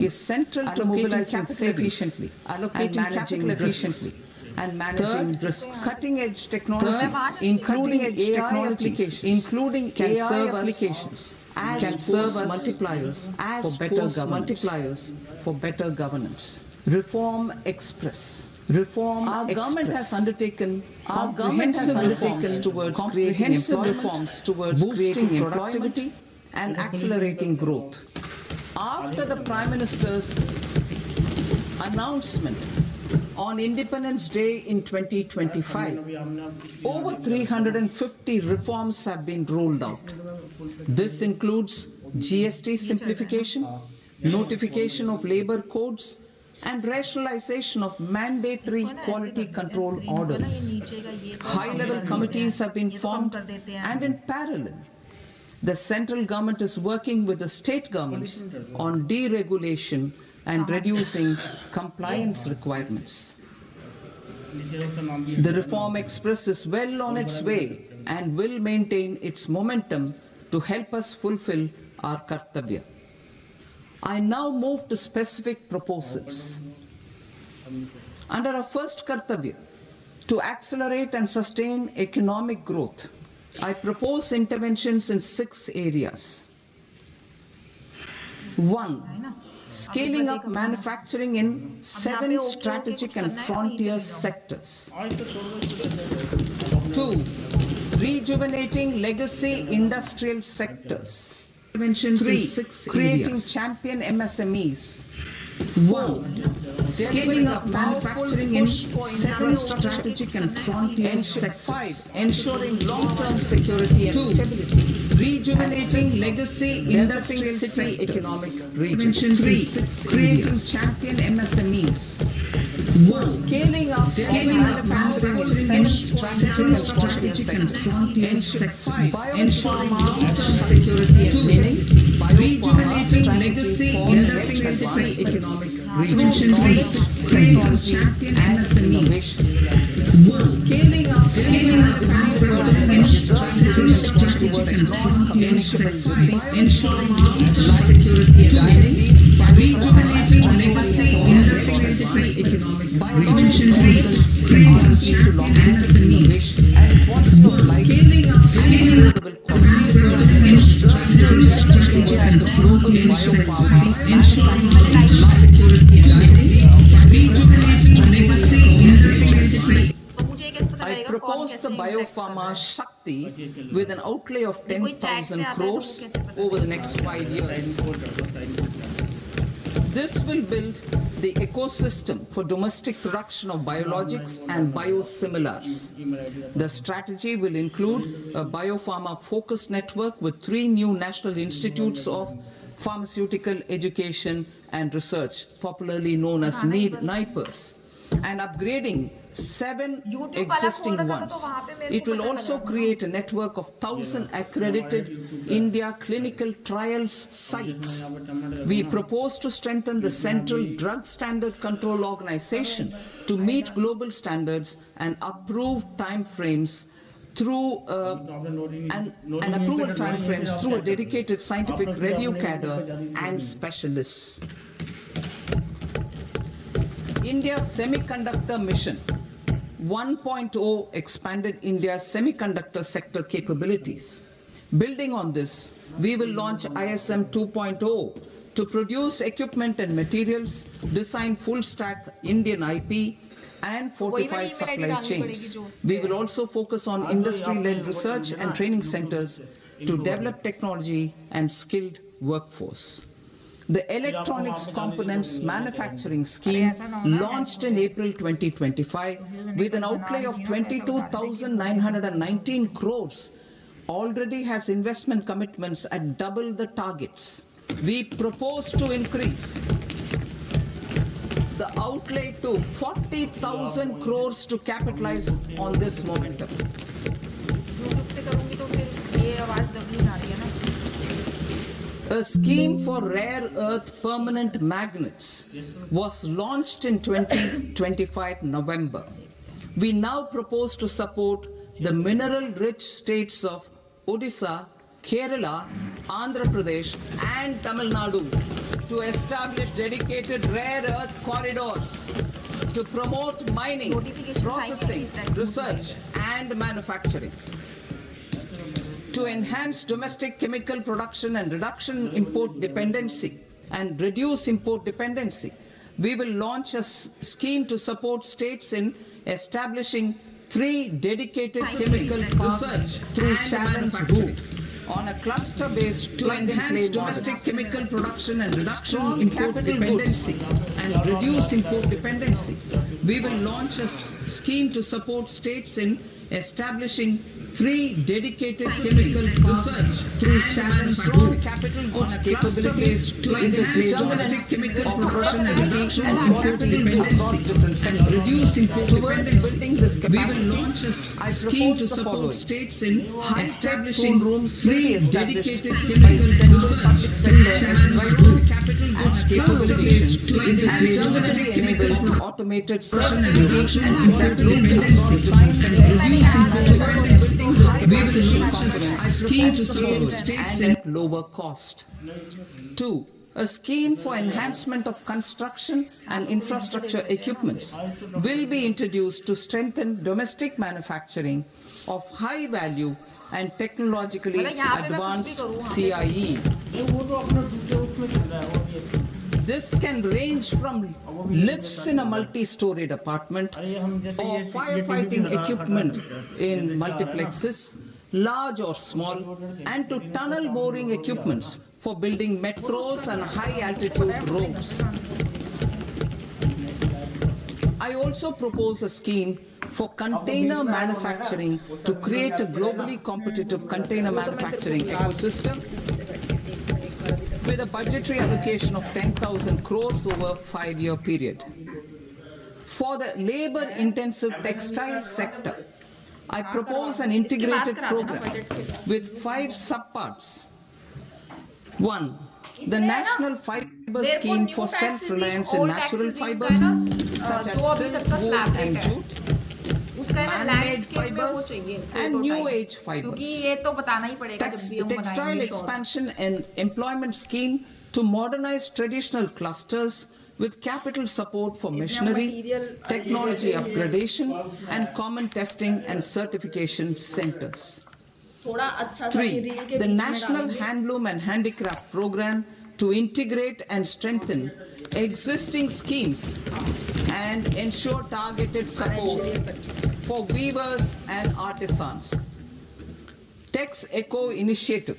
is central to mobilizing capital efficiently, allocating capital efficiently, and managing risks. Cutting-edge technologies, including AI applications, can serve as multipliers for better governance. Reform Express. Our government has undertaken comprehensive reforms towards creating productivity and accelerating growth. After the Prime Minister's announcement on Independence Day in 2025, over 350 reforms have been rolled out. This includes GST simplification, notification of labor codes, and rationalization of mandatory quality control orders. High-level committees have been formed, and in parallel, the central government is working with the state governments on deregulation and reducing compliance requirements. The Reform Express is well on its way and will maintain its momentum to help us fulfill our kartavya. I now move to specific proposals. Under our first kartavya, to accelerate and sustain economic growth, I propose interventions in 6 areas. 1. Scaling up manufacturing in 7 strategic and frontier sectors. 2. Rejuvenating legacy industrial sectors. 3. Creating champion MSMEs. 1. Scaling up manufacturing in 7 strategic and frontier sectors. 5. Ensuring long-term security and stability. Rejuvenating legacy industrial city economic regions. 3. Creating champion MSMEs. 4. Scaling up manufacturing in 7 strategic and frontier sectors. 5. Ensuring long-term security and stability. Rejuvenating legacy industrial city economic regions. 3. Creating champion MSMEs. 4. Scaling up manufacturing in 7 strategic and frontier sectors. Ensuring long-term security and stability. Rejuvenating legacy industrial city economic regions. 3. Creating champion MSMEs. 4. Scaling up strategic and frontier sectors. Ensuring long-term security and stability. Rejuvenating legacy industrial city. I propose the Biopharma Shakti with an outlay of 10,000 crores over the next 5 years. This will build the ecosystem for domestic production of biologics and biosimilars. The strategy will include a biopharma-focused network with 3 new national institutes of pharmaceutical education and research, popularly known as NIPERS, and upgrading 7 existing ones. It will also create a network of 1,000 accredited India clinical trials sites. We propose to strengthen the Central Drug Standard Control Organization to meet global standards and approve timeframes through approval timeframes through a dedicated scientific review cadre and specialists. India's Semiconductor Mission 1.0 expanded India's semiconductor sector capabilities. Building on this, we will launch ISM 2.0 to produce equipment and materials, design full-stack Indian IP, and fortify supply chains. We will also focus on industry-led research and training centers to develop technology and skilled workforce. The Electronics Components Manufacturing Scheme launched in April 2025 with an outlay of 22,919 crores already has investment commitments at double the targets. We propose to increase the outlay to 40,000 crores to capitalize on this momentum. A scheme for rare earth permanent magnets was launched in 2025 November. We now propose to support the mineral-rich states of Odisha, Kerala, Andhra Pradesh and Tamil Nadu to establish dedicated rare earth corridors to promote mining, processing, research, and manufacturing. To enhance domestic chemical production and reduce import dependency, we will launch a scheme to support states in establishing 3 dedicated chemical research through challenge route on a cluster-based to enhance domestic chemical production and reduction import dependency and reduce import dependency. We will launch a scheme to support states in establishing 3 dedicated chemical research through challenge capital goods capabilities to enhance domestic chemical production and reduction import dependency and reduce import dependency. We will launch a scheme to support states in establishing 3 dedicated chemical research through challenge capital goods capabilities to enhance domestic chemical automated production and reduction import dependency and reduce import dependency. We will launch a scheme to support states in lower cost. 2. A scheme for enhancement of construction and infrastructure equipments will be introduced to strengthen domestic manufacturing of high value and technologically advanced CIE. This can range from lifts in a multi-storied apartment or firefighting equipment in multiplexes, large or small, and to tunnel boring equipments for building metros and high-altitude roads. I also propose a scheme for container manufacturing to create a globally competitive container manufacturing ecosystem with a budgetary allocation of 10,000 crores over a 5-year period. For the labor-intensive textile sector, I propose an integrated program with 5 subparts. 1. The National Fiber Scheme for self-reliance in natural fibers such as silk, wool and jute, man-made fibers and new age fibers. Textile expansion and employment scheme to modernize traditional clusters with capital support for machinery, technology upgradation and common testing and certification centers. 3. The National Handloom and Handicraft Program to integrate and strengthen existing schemes and ensure targeted support for weavers and artisans. Tex Eco Initiative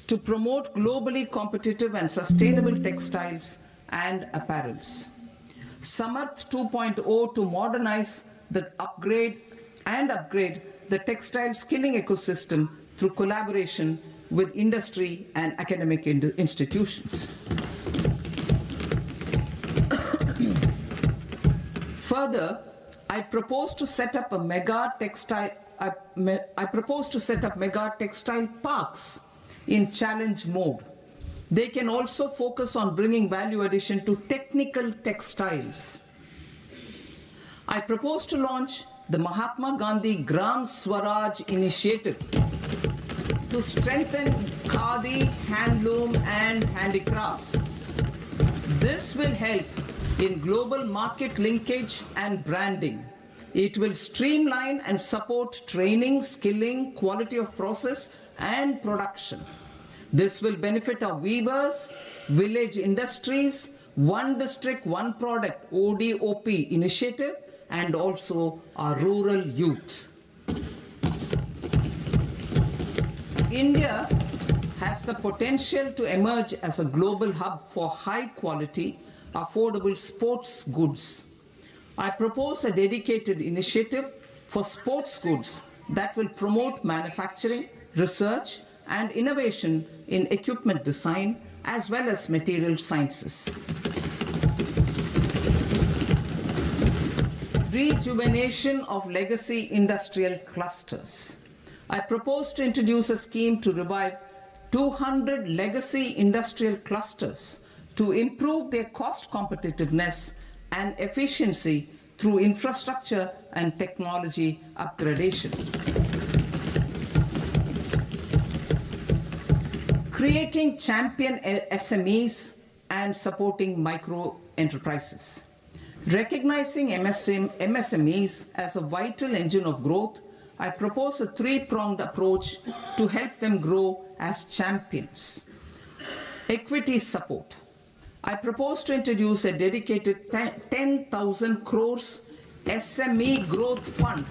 to promote globally competitive and sustainable textiles and apparels. Samarth 2.0 to modernize the upgrade the textile skilling ecosystem through collaboration with industry and academic institutions. Further, I propose to set up mega textile parks in challenge mode. They can also focus on bringing value addition to technical textiles. I propose to launch the Mahatma Gandhi Gram Swaraj initiative to strengthen khadi, handloom and handicrafts. This will help in global market linkage and branding. It will streamline and support training, skilling, quality of process and production. This will benefit our weavers, village industries, one district, one product ODOP initiative and also our rural youth. India has the potential to emerge as a global hub for high quality, affordable sports goods. I propose a dedicated initiative for sports goods that will promote manufacturing, research and innovation in equipment design as well as material sciences. Rejuvenation of legacy industrial clusters. I propose to introduce a scheme to revive 200 legacy industrial clusters to improve their cost competitiveness and efficiency through infrastructure and technology upgradation. Creating champion SMEs and supporting micro enterprises. Recognizing MSMEs as a vital engine of growth, I propose a three-pronged approach to help them grow as champions. Equity support. I propose to introduce a dedicated 10,000 crores SME growth fund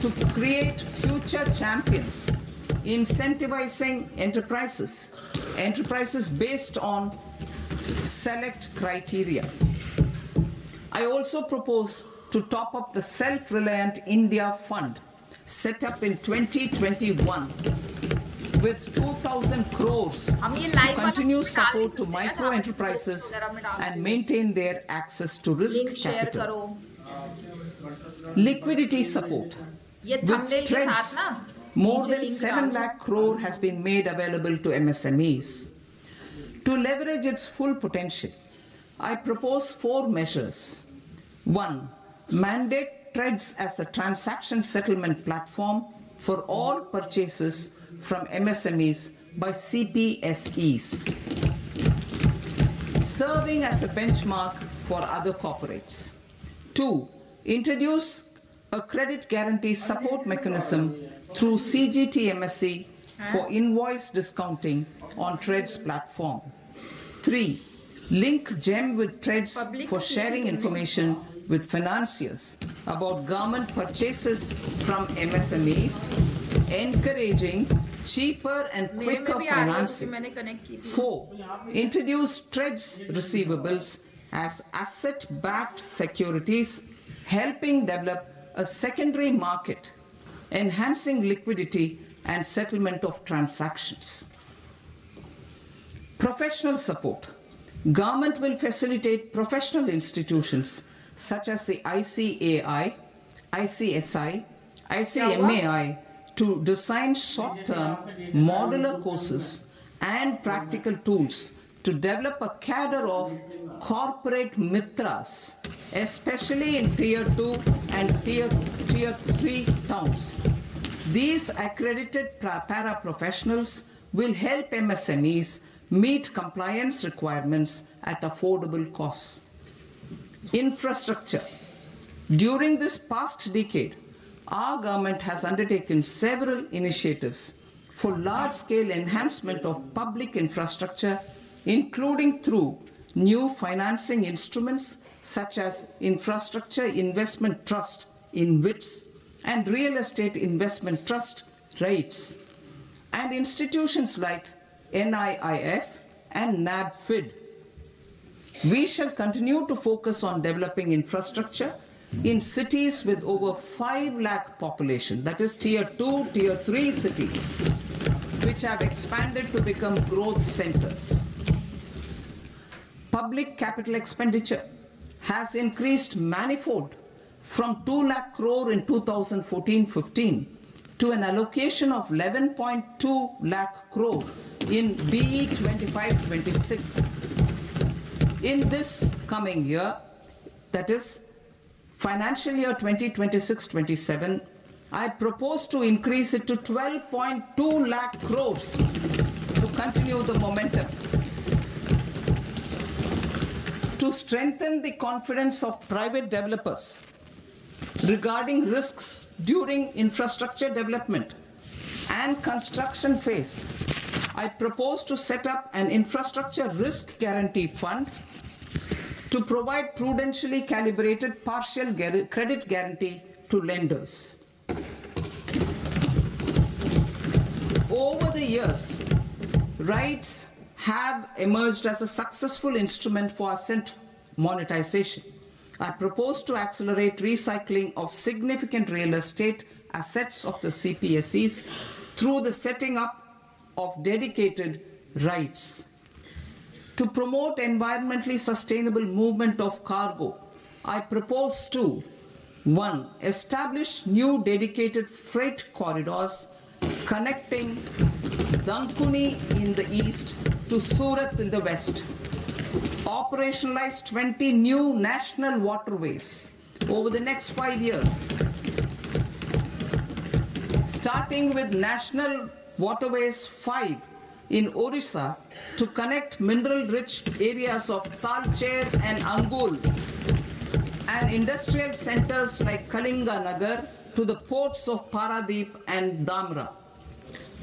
to create future champions, incentivizing enterprises based on select criteria. I also propose to top up the Self-Reliant India Fund set up in 2021 with 2,000 crores to continue support to micro enterprises and maintain their access to risk capital. Liquidity support. With TREDS, more than 7 lakh crore has been made available to MSMEs. To leverage its full potential, I propose 4 measures. 1. Mandate TREDS as the transaction settlement platform for all purchases from MSMEs by CPSEs, serving as a benchmark for other corporates. 2. Introduce a credit guarantee support mechanism through CGTMSE for invoice discounting on TREDS platform. 3. Link GEM with TREDS for sharing information with financiers about government purchases from MSMEs, encouraging cheaper and quicker financing. 4. Introduce TREDS receivables as asset-backed securities, helping develop a secondary market, enhancing liquidity and settlement of transactions. Professional support. Government will facilitate professional institutions such as the ICAI, ICSI, ICMAI to design short-term modular courses and practical tools to develop a cadre of corporate mitras, especially in Tier 2 and Tier 3 towns. These accredited para-professionals will help MSMEs meet compliance requirements at affordable costs. Infrastructure. During this past decade, our government has undertaken several initiatives for large-scale enhancement of public infrastructure, including through new financing instruments such as Infrastructure Investment Trust (InvITs) and Real Estate Investment Trust (REITs), and institutions like NIIF and NABFID. We shall continue to focus on developing infrastructure in cities with over 5 lakh population, that is Tier 2, Tier 3 cities, which have expanded to become growth centers. Public capital expenditure has increased manifold from 2 lakh crore in 2014-15 to an allocation of 11.2 lakh crore in BE 25-26. In this coming year, that is financial year 2026-27, I propose to increase it to 12.2 lakh crores to continue the momentum. To strengthen the confidence of private developers regarding risks during infrastructure development and construction phase, I propose to set up an infrastructure risk guarantee fund to provide prudentially calibrated partial credit guarantee to lenders. Over the years, REITs have emerged as a successful instrument for asset monetization. I propose to accelerate recycling of significant real estate assets of the CPSEs through the setting up of dedicated REITs. To promote environmentally sustainable movement of cargo, I propose to 1. Establish new dedicated freight corridors connecting Dankuni in the east to Surat in the west. Operationalize 20 new national waterways over the next 5 years, starting with National Waterways 5 in Orissa to connect mineral-rich areas of Talcher and Angul and industrial centers like Kalinga Nagar to the ports of Paradeep and Dhamra.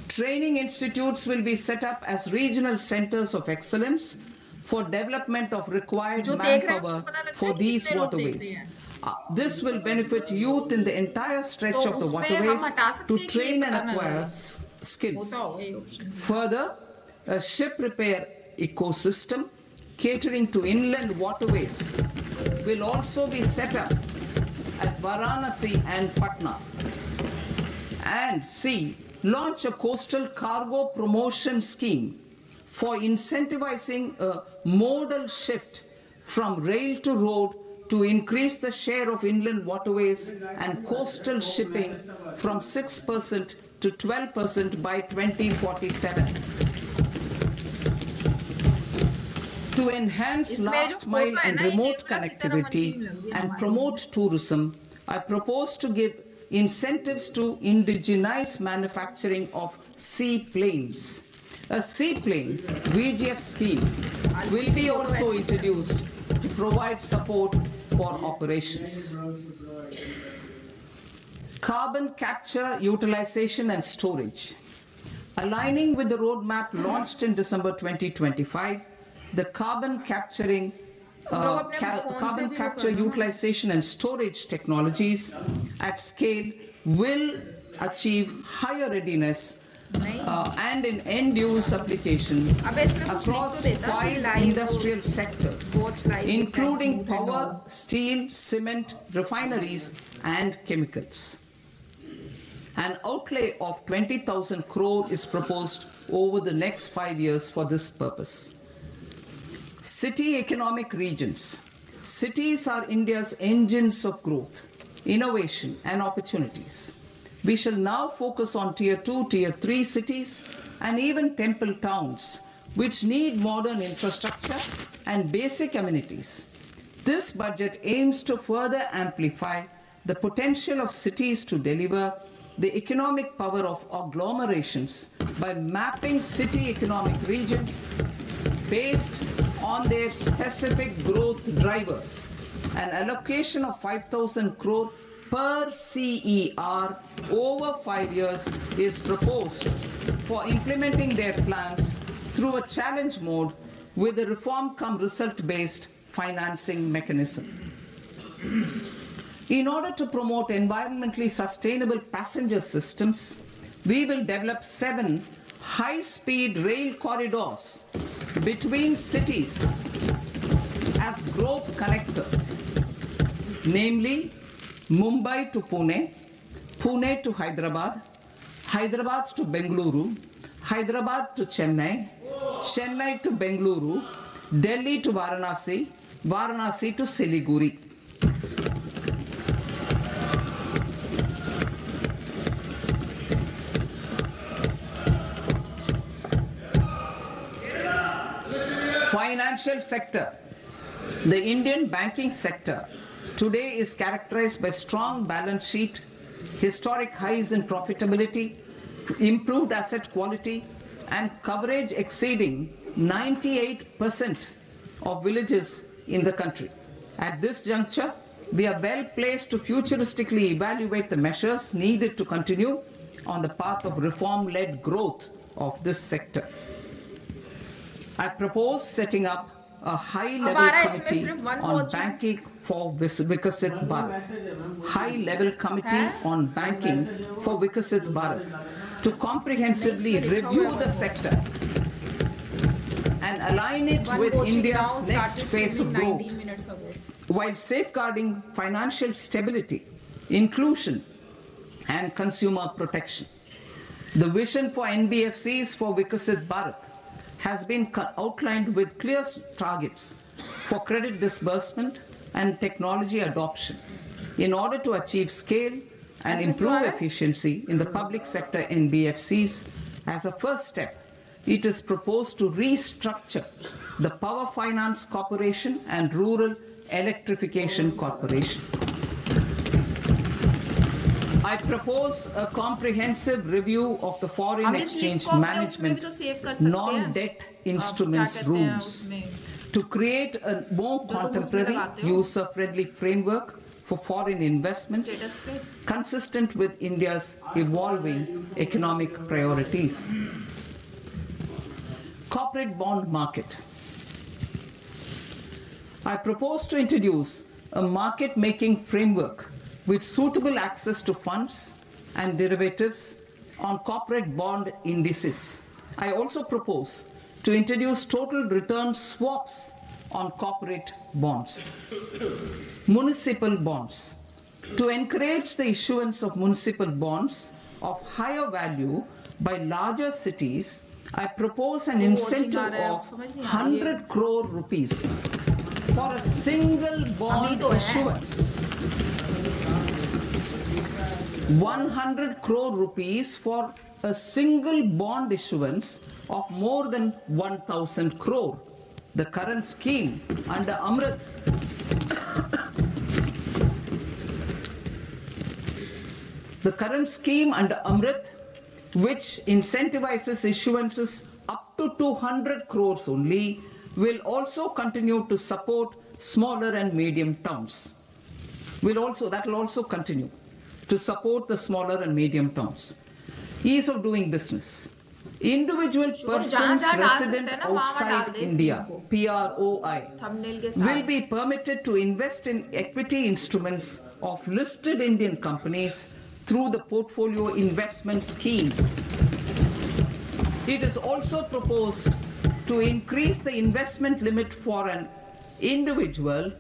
Training institutes will be set up as regional centers of excellence for development of required manpower for these waterways. This will benefit youth in the entire stretch of the waterways to train and acquire skills. Further, a ship repair ecosystem catering to inland waterways will also be set up at Varanasi and Patna. And C, launch a coastal cargo promotion scheme for incentivizing a modal shift from rail to road to increase the share of inland waterways and coastal shipping from 6% to 12% by 2047. To enhance last mile and remote connectivity and promote tourism, I propose to give incentives to indigenize manufacturing of seaplanes. A seaplane VGF scheme will be also introduced to provide support for operations. Carbon capture, utilization and storage. Aligning with the roadmap launched in December 2025, the carbon capture, utilization and storage technologies at scale will achieve higher readiness and in end-use application across 5 industrial sectors, including power, steel, cement, refineries, and chemicals. An outlay of 20,000 crore is proposed over the next 5 years for this purpose. City economic regions. Cities are India's engines of growth, innovation, and opportunities. We shall now focus on Tier 2, Tier 3 cities, and even temple towns, which need modern infrastructure and basic amenities. This budget aims to further amplify the potential of cities to deliver the economic power of agglomerations by mapping city economic regions based on their specific growth drivers. An allocation of 5,000 crore per CER over 5 years is proposed for implementing their plans through a challenge mode with a reform cum result-based financing mechanism. In order to promote environmentally sustainable passenger systems, we will develop 7 high-speed rail corridors between cities as growth connectors, namely Mumbai to Pune, Pune to Hyderabad, Hyderabad to Bengaluru, Hyderabad to Chennai, Chennai to Bengaluru, Delhi to Varanasi, Varanasi to Siliguri. Financial sector. The Indian banking sector today is characterized by strong balance sheet, historic highs in profitability, improved asset quality, and coverage exceeding 98% of villages in the country. At this juncture, we are well placed to futuristically evaluate the measures needed to continue on the path of reform-led growth of this sector. I propose setting up a high-level committee on banking for Vikasit Bharat. High-level committee on banking for Vikasit Bharat to comprehensively review the sector and align it with India's next phase of growth, while safeguarding financial stability, inclusion, and consumer protection. The vision for NBFCs for Vikasit Bharat has been outlined with clear targets for credit disbursement and technology adoption in order to achieve scale and improve efficiency in the public sector NBFCs. As a first step, it is proposed to restructure the Power Finance Corporation and Rural Electrification Corporation. I propose a comprehensive review of the foreign exchange management non-debt instruments rules to create a more contemporary, user-friendly framework for foreign investments consistent with India's evolving economic priorities. Corporate bond market. I propose to introduce a market-making framework with suitable access to funds and derivatives on corporate bond indices. I also propose to introduce total return swaps on corporate bonds. Municipal bonds. To encourage the issuance of municipal bonds of higher value by larger cities, I propose an incentive of 100 crore rupees for a single bond issuance. 100 crore rupees for a single bond issuance of more than 1,000 crore. The current scheme under Amrit which incentivizes issuances up to 200 crores only, will also continue to support smaller and medium towns. That will also continue to support the smaller and medium towns. Ease of doing business. Individual persons resident outside India, PROI, will be permitted to invest in equity instruments of listed Indian companies through the Portfolio Investment Scheme. It is also proposed to increase the investment limit for an individual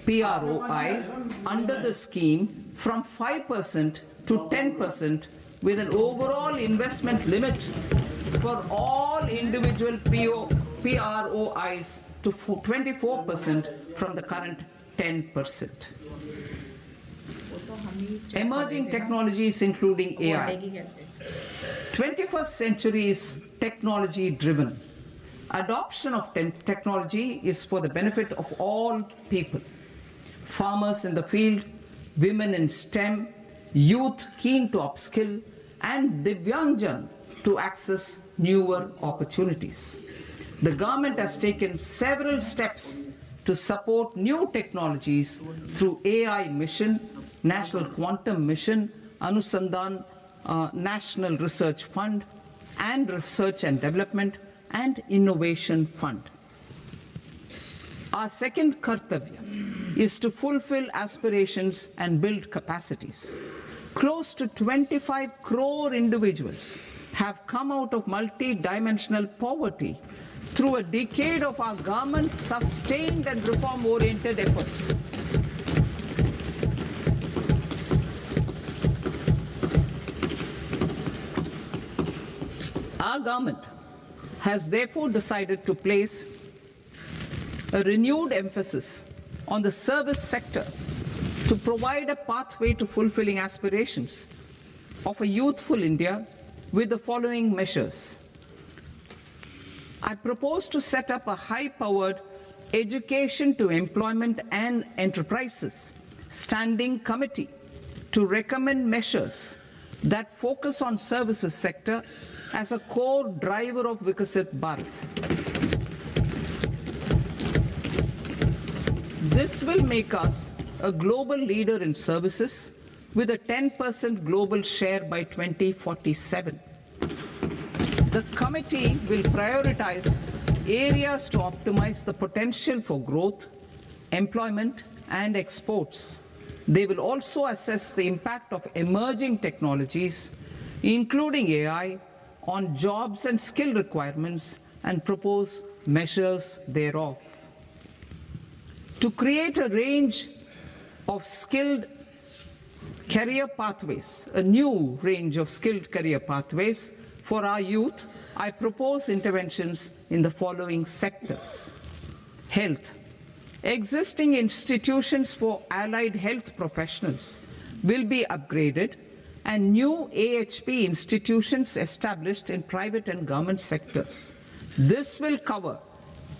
PROI under the scheme from 5% to 10%, with an overall investment limit for all individual PROIs to 24% from the current 10%. Emerging technologies including AI. 21st century is technology driven. Adoption of technology is for the benefit of all people. Farmers in the field, women in STEM, youth keen to upskill, and Divyangjan to access newer opportunities. The government has taken several steps to support new technologies through AI Mission, National Quantum Mission, Anusandhan National Research Fund, and Research and Development and Innovation Fund. Our second kartavya is to fulfill aspirations and build capacities. Close to 25 crore individuals have come out of multi-dimensional poverty through a decade of our government's sustained and reform-oriented efforts. Our government has therefore decided to place a renewed emphasis on the service sector to provide a pathway to fulfilling aspirations of a youthful India with the following measures. I propose to set up a high-powered Education to Employment and Enterprises Standing Committee to recommend measures that focus on services sector as a core driver of Vikasit Bharat. This will make us a global leader in services with a 10% global share by 2047. The committee will prioritize areas to optimize the potential for growth, employment, and exports. They will also assess the impact of emerging technologies, including AI, on jobs and skill requirements and propose measures thereof. To create a range of skilled career pathways, a new range of skilled career pathways for our youth, I propose interventions in the following sectors. Health. Existing institutions for allied health professionals will be upgraded and new AHP institutions established in private and government sectors. This will cover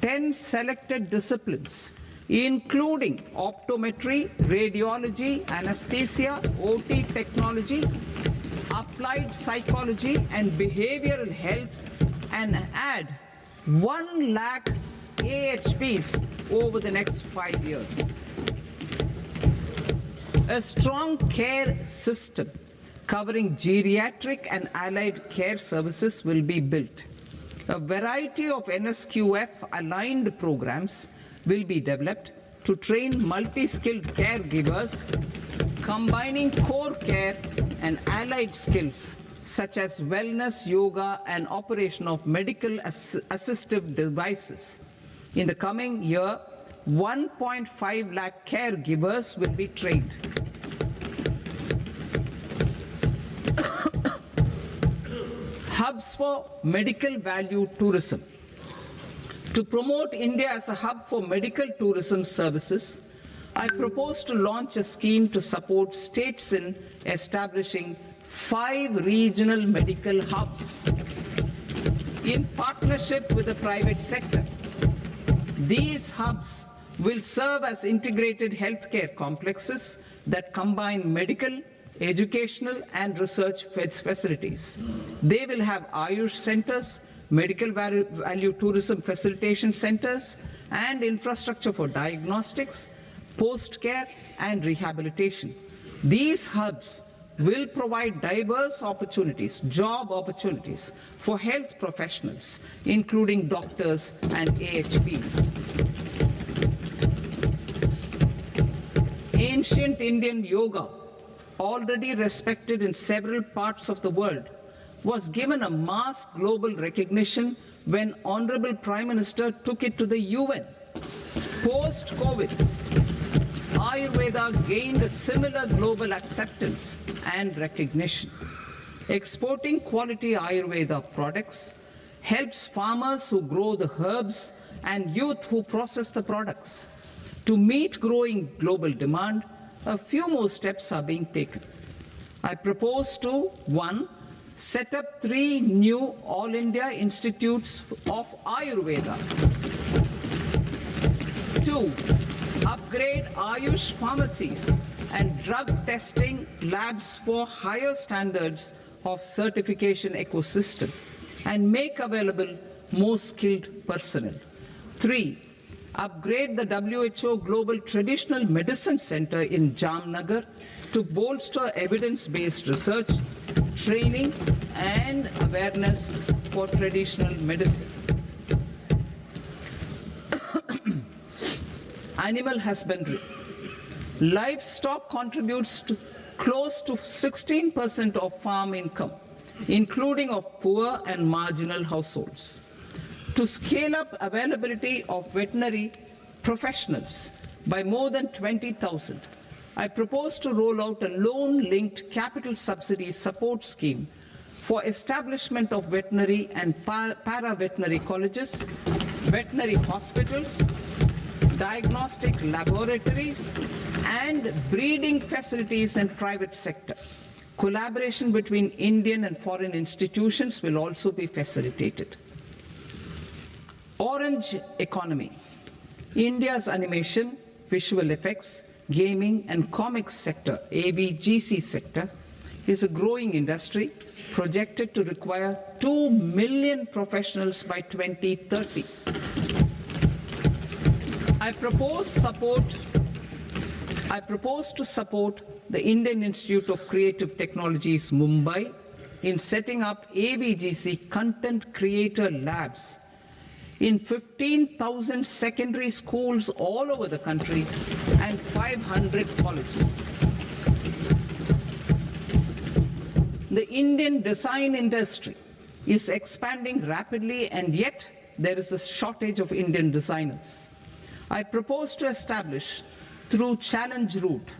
10 selected disciplines, including optometry, radiology, anesthesia, OT technology, applied psychology and behavioral health, and add 1 lakh AHPs over the next 5 years. A strong care system covering geriatric and allied care services will be built. A variety of NSQF-aligned programs will be developed to train multi-skilled caregivers, combining core care and allied skills such as wellness, yoga, and operation of medical assistive devices. In the coming year, 1.5 lakh caregivers will be trained. Hubs for medical value tourism. To promote India as a hub for medical tourism services, I propose to launch a scheme to support states in establishing 5 regional medical hubs in partnership with the private sector. These hubs will serve as integrated healthcare complexes that combine medical, educational, and research facilities. They will have Ayush centers, medical value tourism facilitation centers, and infrastructure for diagnostics, post-care, and rehabilitation. These hubs will provide diverse opportunities, job opportunities for health professionals, including doctors and AHPs. Ancient Indian yoga, already respected in several parts of the world, was given a mass global recognition when Honorable Prime Minister took it to the UN. Post-COVID, Ayurveda gained a similar global acceptance and recognition. Exporting quality Ayurveda products helps farmers who grow the herbs and youth who process the products. To meet growing global demand, a few more steps are being taken. I propose to, 1, set up 3 new All India Institutes of Ayurveda. 2, upgrade Ayush pharmacies and drug testing labs for higher standards of certification ecosystem and make available more skilled personnel. 3, upgrade the WHO Global Traditional Medicine Center in Jamnagar to bolster evidence-based research, training, and awareness for traditional medicine. Animal husbandry. Livestock contributes to close to 16% of farm income, including of poor and marginal households. To scale up availability of veterinary professionals by more than 20,000, I propose to roll out a loan-linked capital subsidy support scheme for establishment of veterinary and para-veterinary colleges, veterinary hospitals, diagnostic laboratories, and breeding facilities in private sector. Collaboration between Indian and foreign institutions will also be facilitated. Orange economy. India's animation, visual effects, gaming and comics sector, AVGC sector, is a growing industry projected to require 2 million professionals by 2030. I propose to support the Indian Institute of Creative Technologies, Mumbai, in setting up AVGC content creator labs in 15,000 secondary schools all over the country and 500 colleges. The Indian design industry is expanding rapidly, and yet there is a shortage of Indian designers. I propose to establish, through Challenge Route,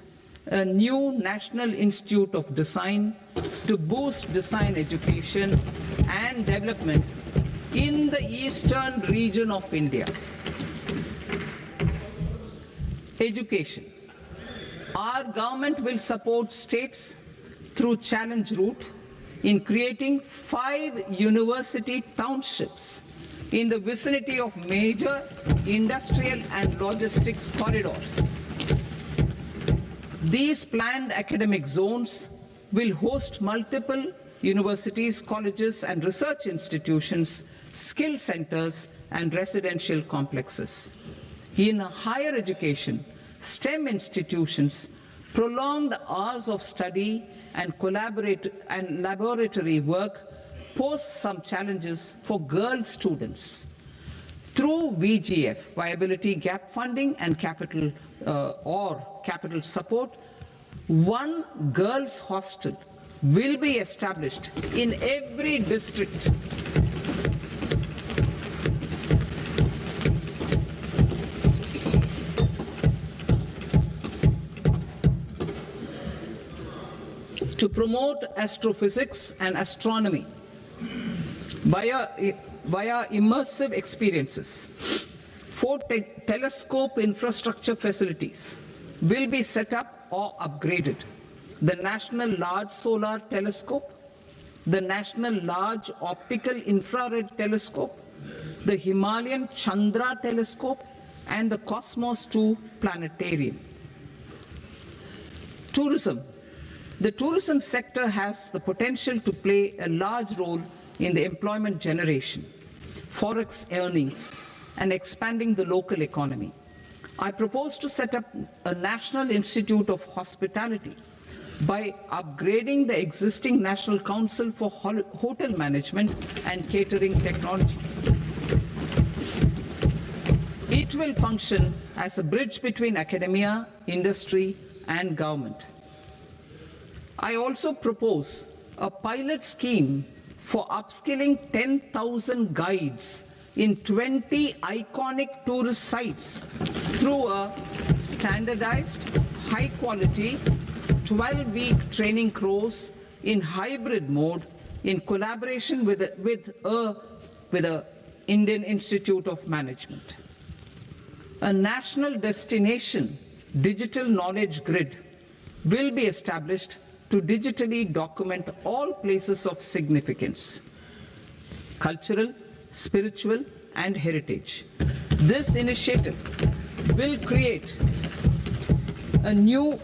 a new National Institute of Design to boost design education and development in the eastern region of India. Education. Our government will support states through Challenge Route in creating 5 university townships in the vicinity of major industrial and logistics corridors. These planned academic zones will host multiple universities, colleges, and research institutions, skill centers, and residential complexes. In higher education, STEM institutions, prolonged hours of study and laboratory work pose some challenges for girl students. Through VGF, Viability Gap Funding and capital support, one girls' hostel will be established in every district. To promote astrophysics and astronomy via immersive experiences. 4 telescope infrastructure facilities will be set up or upgraded. The National Large Solar Telescope, the National Large Optical Infrared Telescope, the Himalayan Chandra Telescope, and the Cosmos 2 Planetarium. Tourism. The tourism sector has the potential to play a large role in the employment generation, forex earnings, and expanding the local economy. I propose to set up a National Institute of Hospitality by upgrading the existing National Council for Hotel Management and Catering Technology. It will function as a bridge between academia, industry, and government. I also propose a pilot scheme for upskilling 10,000 guides in 20 iconic tourist sites through a standardized, high-quality, 12-week training course in hybrid mode in collaboration with the Indian Institute of Management. A national destination digital knowledge grid will be established to digitally document all places of significance, cultural, spiritual, and heritage. This initiative will create a new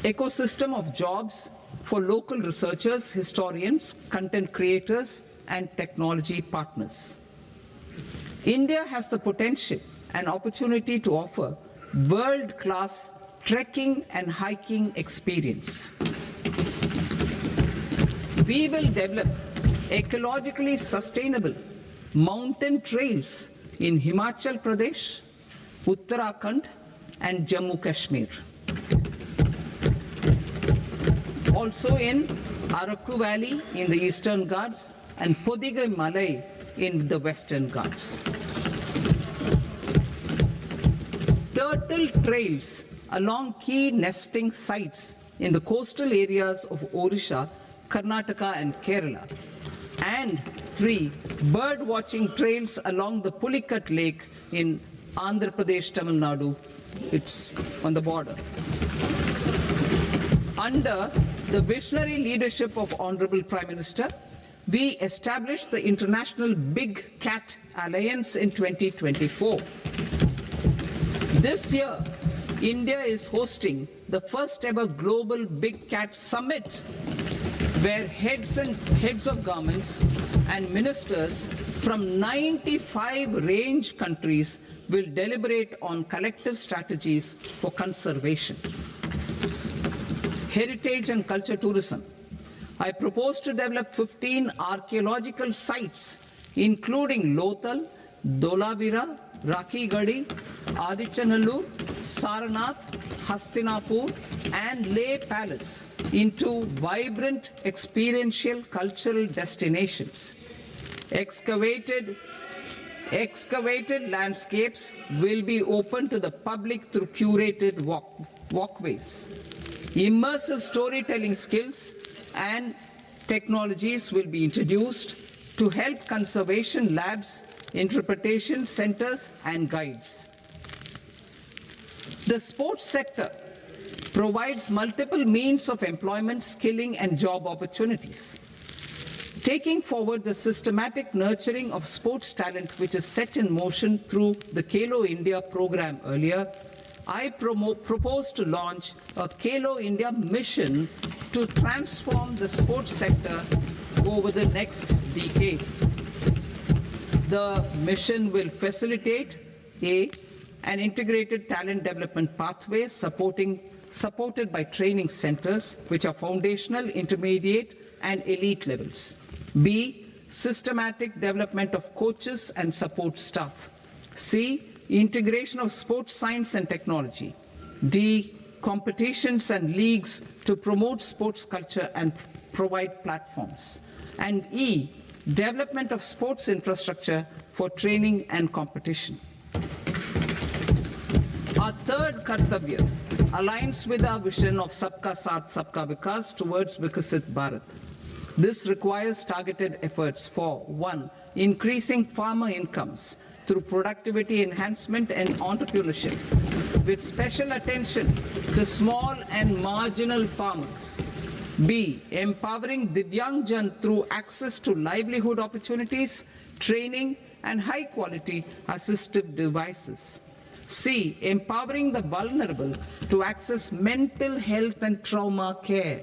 ecosystem of jobs for local researchers, historians, content creators, and technology partners. India has the potential and opportunity to offer world-class trekking and hiking experience. We will develop ecologically sustainable mountain trails in Himachal Pradesh, Uttarakhand, and Jammu Kashmir. Also in Araku Valley in the Eastern Ghats and Podigai Malai in the Western Ghats. Turtle trails along key nesting sites in the coastal areas of Odisha, Karnataka, and Kerala. And 3 bird watching trails along the Pulikat Lake in Andhra Pradesh, Tamil Nadu. It's on the border. Under the visionary leadership of Honorable Prime Minister, we established the International Big Cat Alliance in 2024. This year, India is hosting the first ever Global Big Cat Summit, where heads of governments and ministers from 95 range countries will deliberate on collective strategies for conservation. Heritage and culture tourism. I propose to develop 15 archaeological sites, including Lothal, Dholavira, Rakhi Gadi, Adichanallur, Saranath, Hastinapur, and Leh Palace into vibrant experiential cultural destinations. Excavated landscapes will be open to the public through curated walkways. Immersive storytelling skills and technologies will be introduced to help conservation labs, interpretation centers, and guides. The sports sector provides multiple means of employment, skilling, and job opportunities. Taking forward the systematic nurturing of sports talent which is set in motion through the Khelo India program earlier, I propose to launch a Khelo India mission to transform the sports sector over the next decade. The mission will facilitate an integrated talent development pathway supported by training centers which are foundational, intermediate and elite levels. B, systematic development of coaches and support staff. C, integration of sports science and technology. D, competitions and leagues to promote sports culture and provide platforms. And E, development of sports infrastructure for training and competition. Our third Kartavya aligns with our vision of Sabka Saath, Sabka Vikas towards Vikasit Bharat. This requires targeted efforts for 1. Increasing farmer incomes through productivity enhancement and entrepreneurship, with special attention to small and marginal farmers. B. Empowering Divyangjan through access to livelihood opportunities, training, and high-quality assistive devices. C. Empowering the vulnerable to access mental health and trauma care.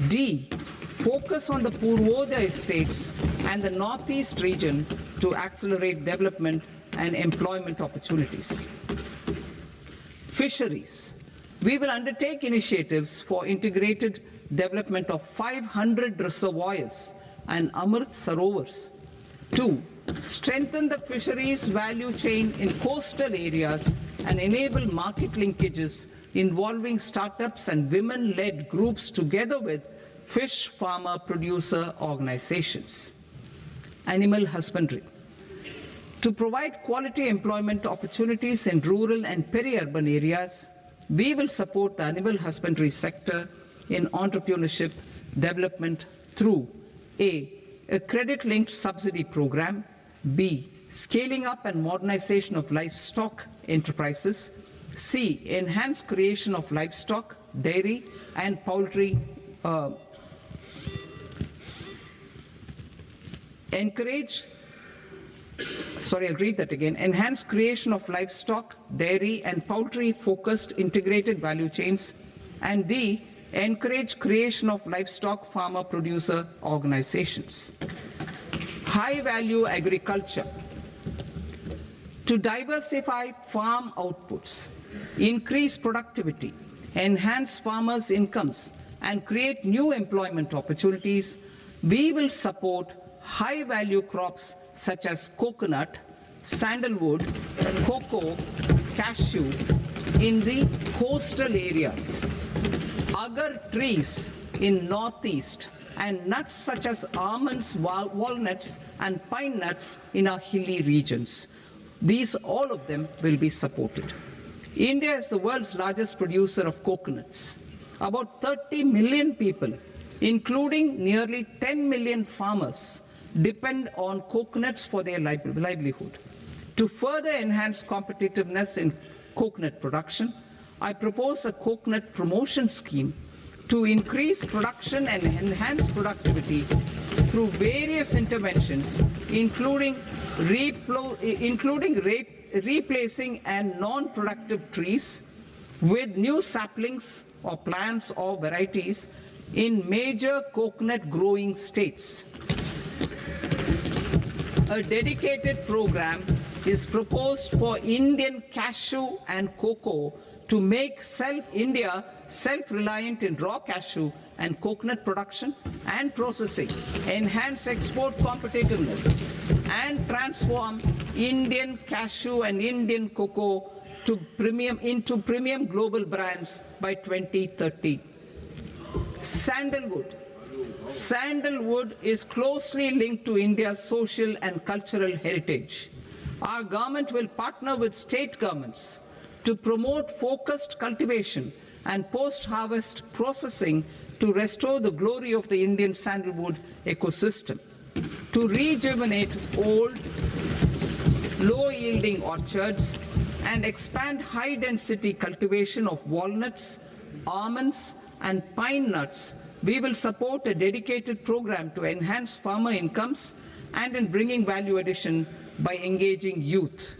D. Focus on the Purvodaya states and the Northeast region to accelerate development and employment opportunities. Fisheries. We will undertake initiatives for integrated development of 500 reservoirs and Amrit Sarovars. 2. Strengthen the fisheries value chain in coastal areas and enable market linkages involving startups and women-led groups together with fish farmer producer organizations. Animal husbandry. To provide quality employment opportunities in rural and peri-urban areas, we will support the animal husbandry sector in entrepreneurship development through A. A credit-linked subsidy program. B. Scaling up and modernization of livestock enterprises. C. Enhanced creation of livestock, dairy, and poultry. Enhanced creation of livestock, dairy, and poultry-focused integrated value chains. And D. Encourage creation of livestock farmer-producer organizations. High-value agriculture. To diversify farm outputs, increase productivity, enhance farmers' incomes, and create new employment opportunities, we will support high-value crops such as coconut, sandalwood, cocoa, cashew in the coastal areas, agar trees in Northeast, and nuts such as almonds, walnuts, and pine nuts in our hilly regions. All of them will be supported. India is the world's largest producer of coconuts. About 30 million people, including nearly 10 million farmers, depend on coconuts for their livelihood. To further enhance competitiveness in coconut production, I propose a coconut promotion scheme to increase production and enhance productivity through various interventions, including replacing and non-productive trees with new saplings or plants or varieties in major coconut growing states. A dedicated program is proposed for Indian cashew and cocoa to make India self-reliant in raw cashew and coconut production and processing, enhance export competitiveness, and transform Indian cashew and Indian cocoa into premium global brands by 2030. Sandalwood. Sandalwood is closely linked to India's social and cultural heritage. Our government will partner with state governments to promote focused cultivation and post-harvest processing to restore the glory of the Indian sandalwood ecosystem, to rejuvenate old, low-yielding orchards, and expand high-density cultivation of walnuts, almonds, and pine nuts we will support a dedicated program to enhance farmer incomes and in bringing value addition by engaging youth.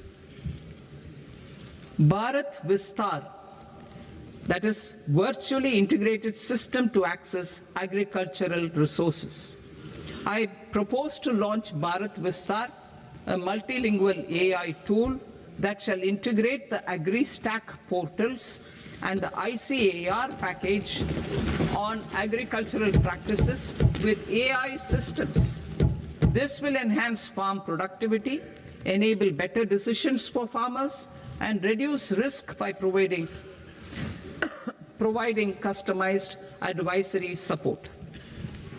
Bharat Vistar, that is virtually integrated system to access agricultural resources. I propose to launch Bharat Vistar, a multilingual AI tool that shall integrate the AgriStack portals and the ICAR package on agricultural practices with AI systems. This will enhance farm productivity, enable better decisions for farmers, and reduce risk by providing customized advisory support.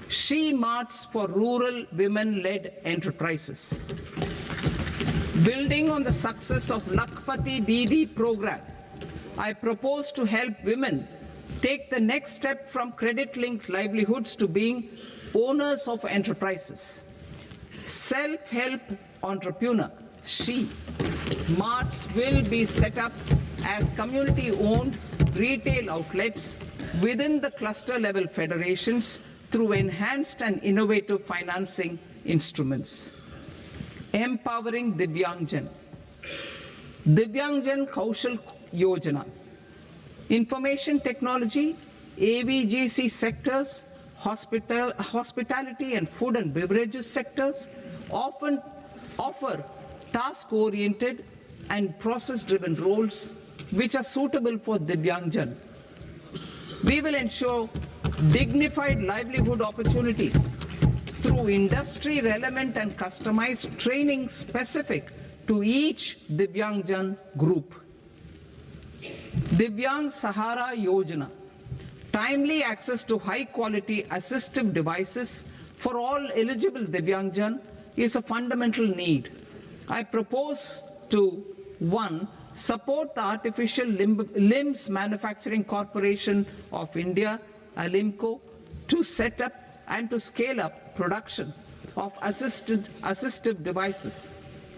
She Marts for rural women-led enterprises. Building on the success of Lakpati Didi program, I propose to help women take the next step from credit-linked livelihoods to being owners of enterprises. Self-help entrepreneur, She Marts will be set up as community-owned retail outlets within the cluster-level federations through enhanced and innovative financing instruments. Empowering Divyangjan. Divyangjan Kaushal Yojana. Information technology, AVGC sectors, hospitality and food and beverages sectors often offer task-oriented and process-driven roles which are suitable for Divyangjan. We will ensure dignified livelihood opportunities through industry-relevant and customized training specific to each Divyangjan group. Divyang Sahara Yojana. Timely access to high-quality assistive devices for all eligible Divyangjan is a fundamental need. I propose to 1. Support the Artificial Limbs Manufacturing Corporation of India, ALIMCO, to set up and to scale up production of assistive devices,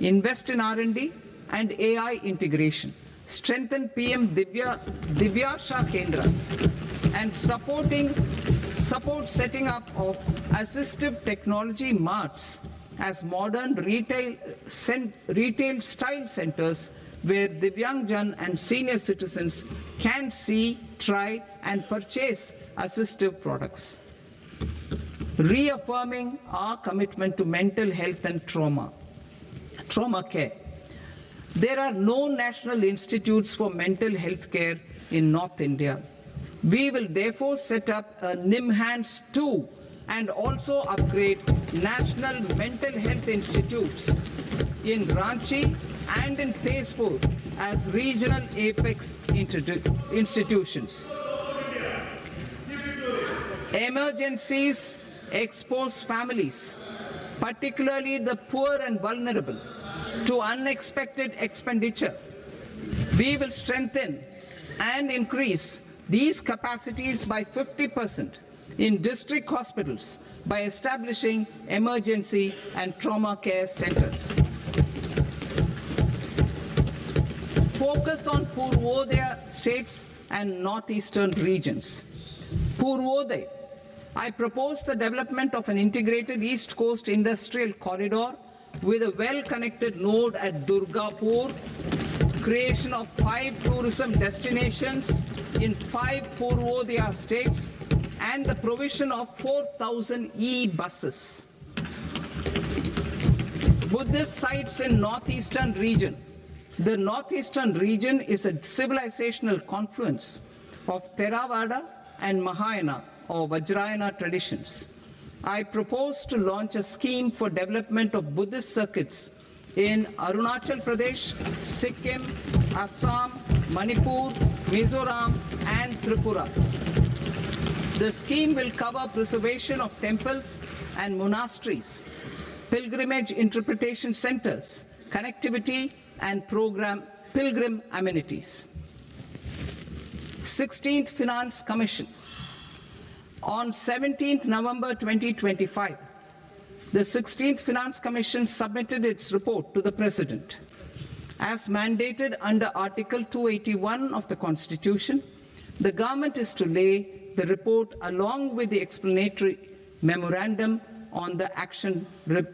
invest in R&D and AI integration, strengthen PM Divyasha Kendras, and support setting up of assistive technology marts as modern retail style centers where Divyangjan and senior citizens can see, try and purchase assistive products. Reaffirming our commitment to mental health and trauma care. There are no national institutes for mental health care in North India. We will therefore set up a NIMHANS 2 and also upgrade national mental health institutes in Ranchi and in Tezpur as regional apex institutions. Emergencies expose families, particularly the poor and vulnerable, to unexpected expenditure. We will strengthen and increase these capacities by 50% in district hospitals by establishing emergency and trauma care centers. Focus on Purvodaya states and northeastern regions. Purvodaya. I propose the development of an integrated East Coast industrial corridor with a well-connected node at Durgapur, creation of 5 tourism destinations in 5 Purvodaya states, and the provision of 4,000 e-buses. Buddhist sites in northeastern region. The northeastern region is a civilizational confluence of Theravada and Mahayana or Vajrayana traditions. I propose to launch a scheme for development of Buddhist circuits in Arunachal Pradesh, Sikkim, Assam, Manipur, Mizoram, and Tripura. The scheme will cover preservation of temples and monasteries, pilgrimage interpretation centers, connectivity, and pilgrim amenities. 16th Finance Commission. On 17th November 2025, the 16th Finance Commission submitted its report to the President. As mandated under Article 281 of the Constitution, the government is to lay the report along with the explanatory memorandum on the action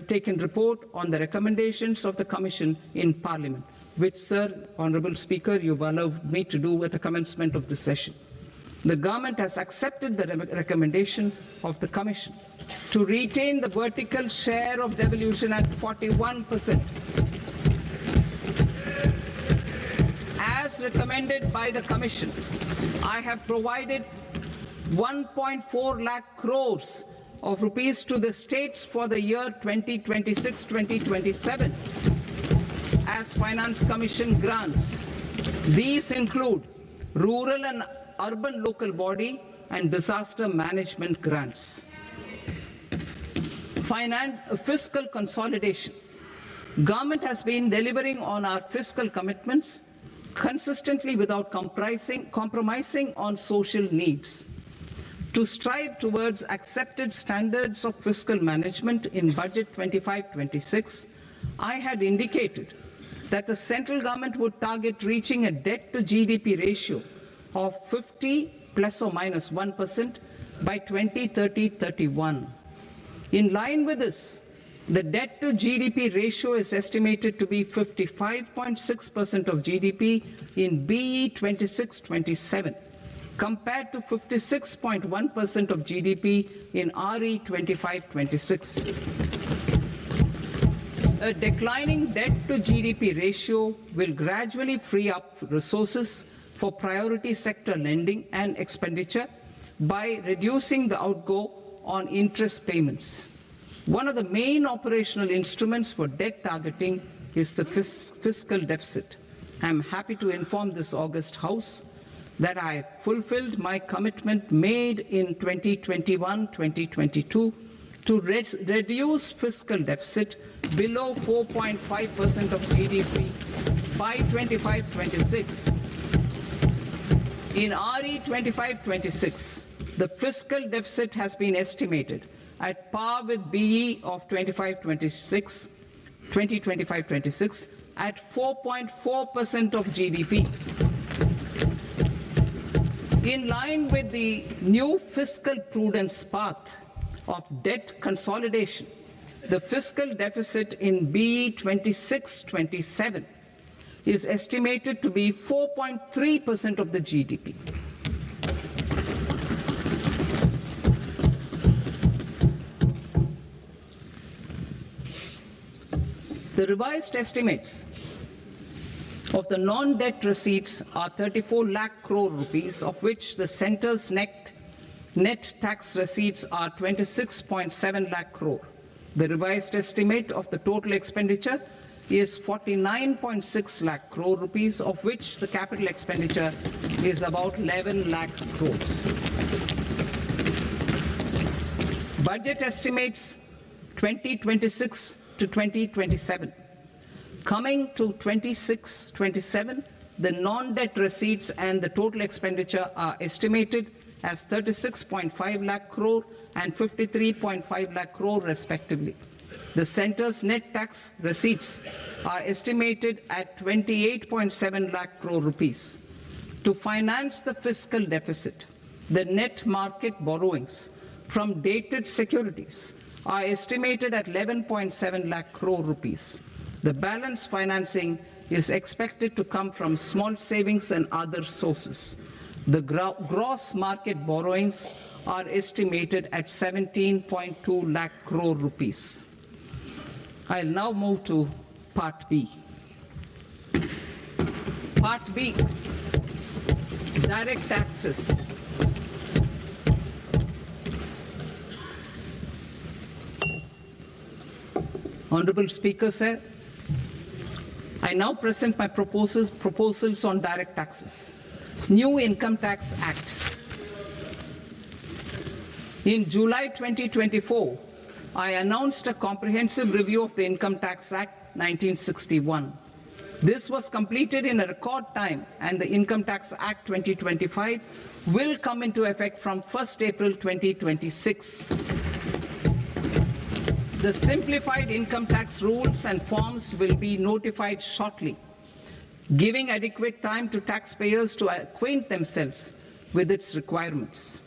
taken report on the recommendations of the Commission in Parliament, which, Sir, Honourable Speaker, you've allowed me to do at the commencement of the session. The government has accepted the recommendation of the Commission to retain the vertical share of devolution at 41%. As recommended by the Commission, I have provided 1.4 lakh crores of rupees to the states for the year 2026-2027 as Finance Commission grants. These include rural and urban local body and disaster management grants. Fiscal consolidation. Government has been delivering on our fiscal commitments consistently without compromising on social needs. To strive towards accepted standards of fiscal management in Budget 25-26, I had indicated that the central government would target reaching a debt-to-GDP ratio of 50 plus or minus 1% by 2030-31. In line with this, the debt-to-GDP ratio is estimated to be 55.6% of GDP in BE 26-27. compared to 56.1% of GDP in RE 25-26. A declining debt-to-GDP ratio will gradually free up resources for priority sector lending and expenditure by reducing the outgo on interest payments. One of the main operational instruments for debt targeting is the fiscal deficit. I am happy to inform this august House that I fulfilled my commitment made in 2021-2022 to reduce fiscal deficit below 4.5% of GDP by 25-26. In RE 25-26, the fiscal deficit has been estimated at par with BE of 2025-26 at 4.4% of GDP. In line with the new fiscal prudence path of debt consolidation, the fiscal deficit in BE 26-27 is estimated to be 4.3% of the GDP. The revised estimates of the non-debt receipts are 34 lakh crore rupees, of which the centre's net tax receipts are 26.7 lakh crore. The revised estimate of the total expenditure is 49.6 lakh crore rupees, of which the capital expenditure is about 11 lakh crores. Budget estimates 2026 to 2027. Coming to 26-27, the non-debt receipts and the total expenditure are estimated as 36.5 lakh crore and 53.5 lakh crore respectively. The centre's net tax receipts are estimated at 28.7 lakh crore rupees. To finance the fiscal deficit, the net market borrowings from dated securities are estimated at 11.7 lakh crore rupees. The balance financing is expected to come from small savings and other sources. The gross market borrowings are estimated at 17.2 lakh crore rupees. I'll now move to Part B. Part B, direct taxes. Honourable Speaker, sir, I now present my proposals on direct taxes. New Income Tax Act. In July 2024, I announced a comprehensive review of the Income Tax Act 1961. This was completed in a record time, and the Income Tax Act 2025 will come into effect from 1st April 2026. The simplified income tax rules and forms will be notified shortly, giving adequate time to taxpayers to acquaint themselves with its requirements.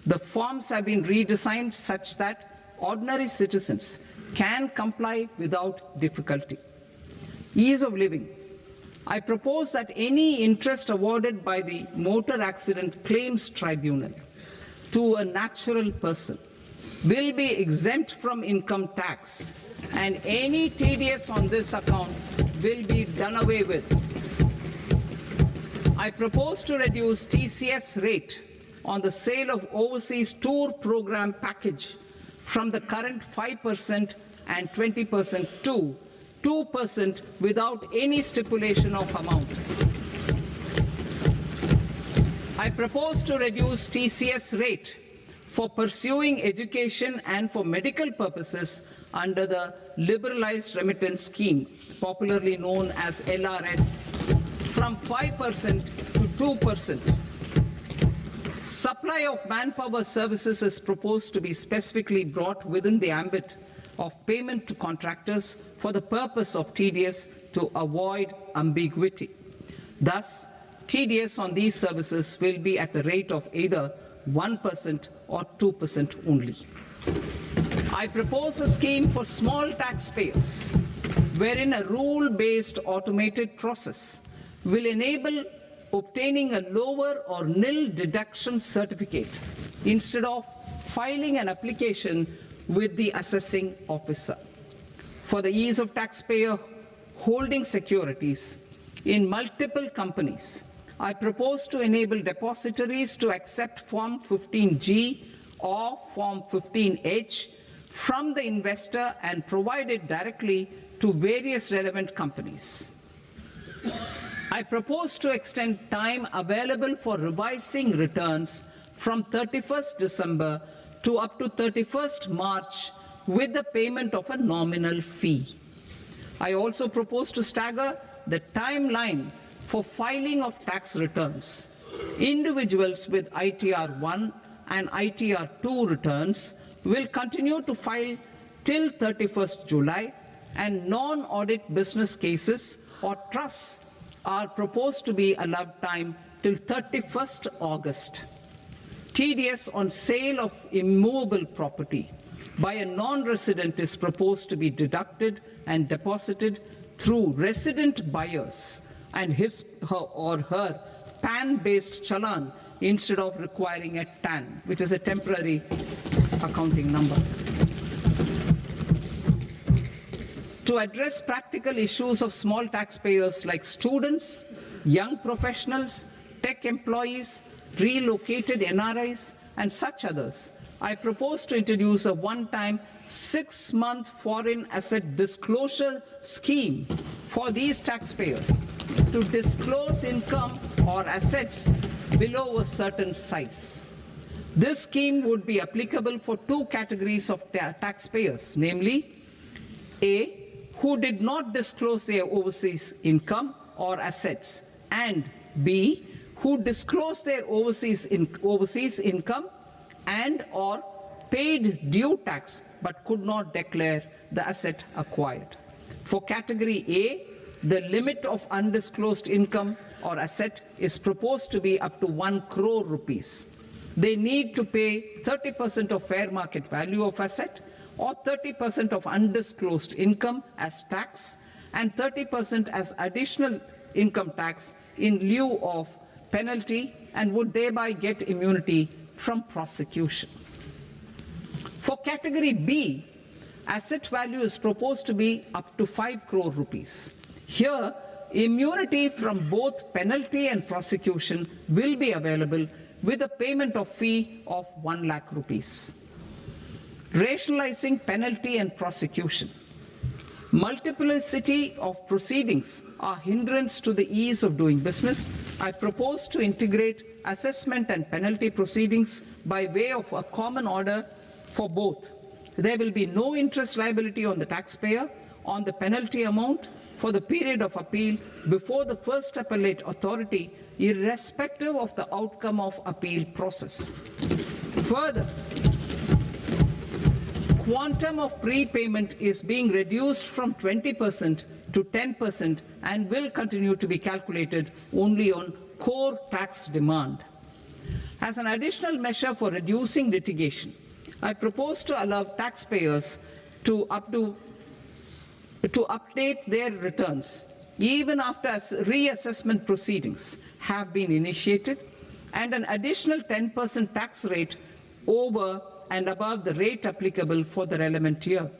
The forms have been redesigned such that ordinary citizens can comply without difficulty. Ease of living. I propose that any interest awarded by the Motor Accident Claims Tribunal to a natural person will be exempt from income tax, and any TDS on this account will be done away with. I propose to reduce TCS rate on the sale of overseas tour program package from the current 5% and 20% to 2% without any stipulation of amount. I propose to reduce TCS rate for pursuing education and for medical purposes under the Liberalized Remittance Scheme, popularly known as LRS, from 5% to 2%. Supply of manpower services is proposed to be specifically brought within the ambit of payment to contractors for the purpose of TDS to avoid ambiguity. Thus, TDS on these services will be at the rate of either 1% or 2% only. I propose a scheme for small taxpayers wherein a rule-based automated process will enable obtaining a lower or nil deduction certificate instead of filing an application with the assessing officer. For the ease of taxpayer holding securities in multiple companies, I propose to enable depositories to accept Form 15G or Form 15H from the investor and provide it directly to various relevant companies. I propose to extend time available for revising returns from 31st December to up to 31st March with the payment of a nominal fee. I also propose to stagger the timeline for filing of tax returns. Individuals with ITR 1 and ITR 2 returns will continue to file till 31st July, and non-audit business cases or trusts are proposed to be allowed time till 31st August. TDS on sale of immovable property by a non-resident is proposed to be deducted and deposited through resident buyers and his or her PAN-based challan instead of requiring a TAN, which is a temporary accounting number. To address practical issues of small taxpayers like students, young professionals, tech employees, relocated NRIs, and such others, I propose to introduce a one-time 6-month foreign asset disclosure scheme for these taxpayers to disclose income or assets below a certain size. This scheme would be applicable for two categories of taxpayers, namely, A, who did not disclose their overseas income or assets, and B, who disclosed their overseas income and or paid due tax but could not declare the asset acquired. For category A, the limit of undisclosed income or asset is proposed to be up to 1 crore rupees. They need to pay 30% of fair market value of asset or 30% of undisclosed income as tax and 30% as additional income tax in lieu of penalty, and would thereby get immunity from prosecution. For category B, asset value is proposed to be up to 5 crore rupees. Here, immunity from both penalty and prosecution will be available with a payment of fee of 1 lakh rupees. Rationalizing penalty and prosecution. Multiplicity of proceedings are hindrance to the ease of doing business. I propose to integrate assessment and penalty proceedings by way of a common order for both. There will be no interest liability on the taxpayer on the penalty amount for the period of appeal before the first appellate authority, irrespective of the outcome of appeal process. Further, quantum of prepayment is being reduced from 20% to 10% and will continue to be calculated only on core tax demand. As an additional measure for reducing litigation, I propose to allow taxpayers to update their returns even after reassessment proceedings have been initiated, and an additional 10% tax rate over and above the rate applicable for the relevant year.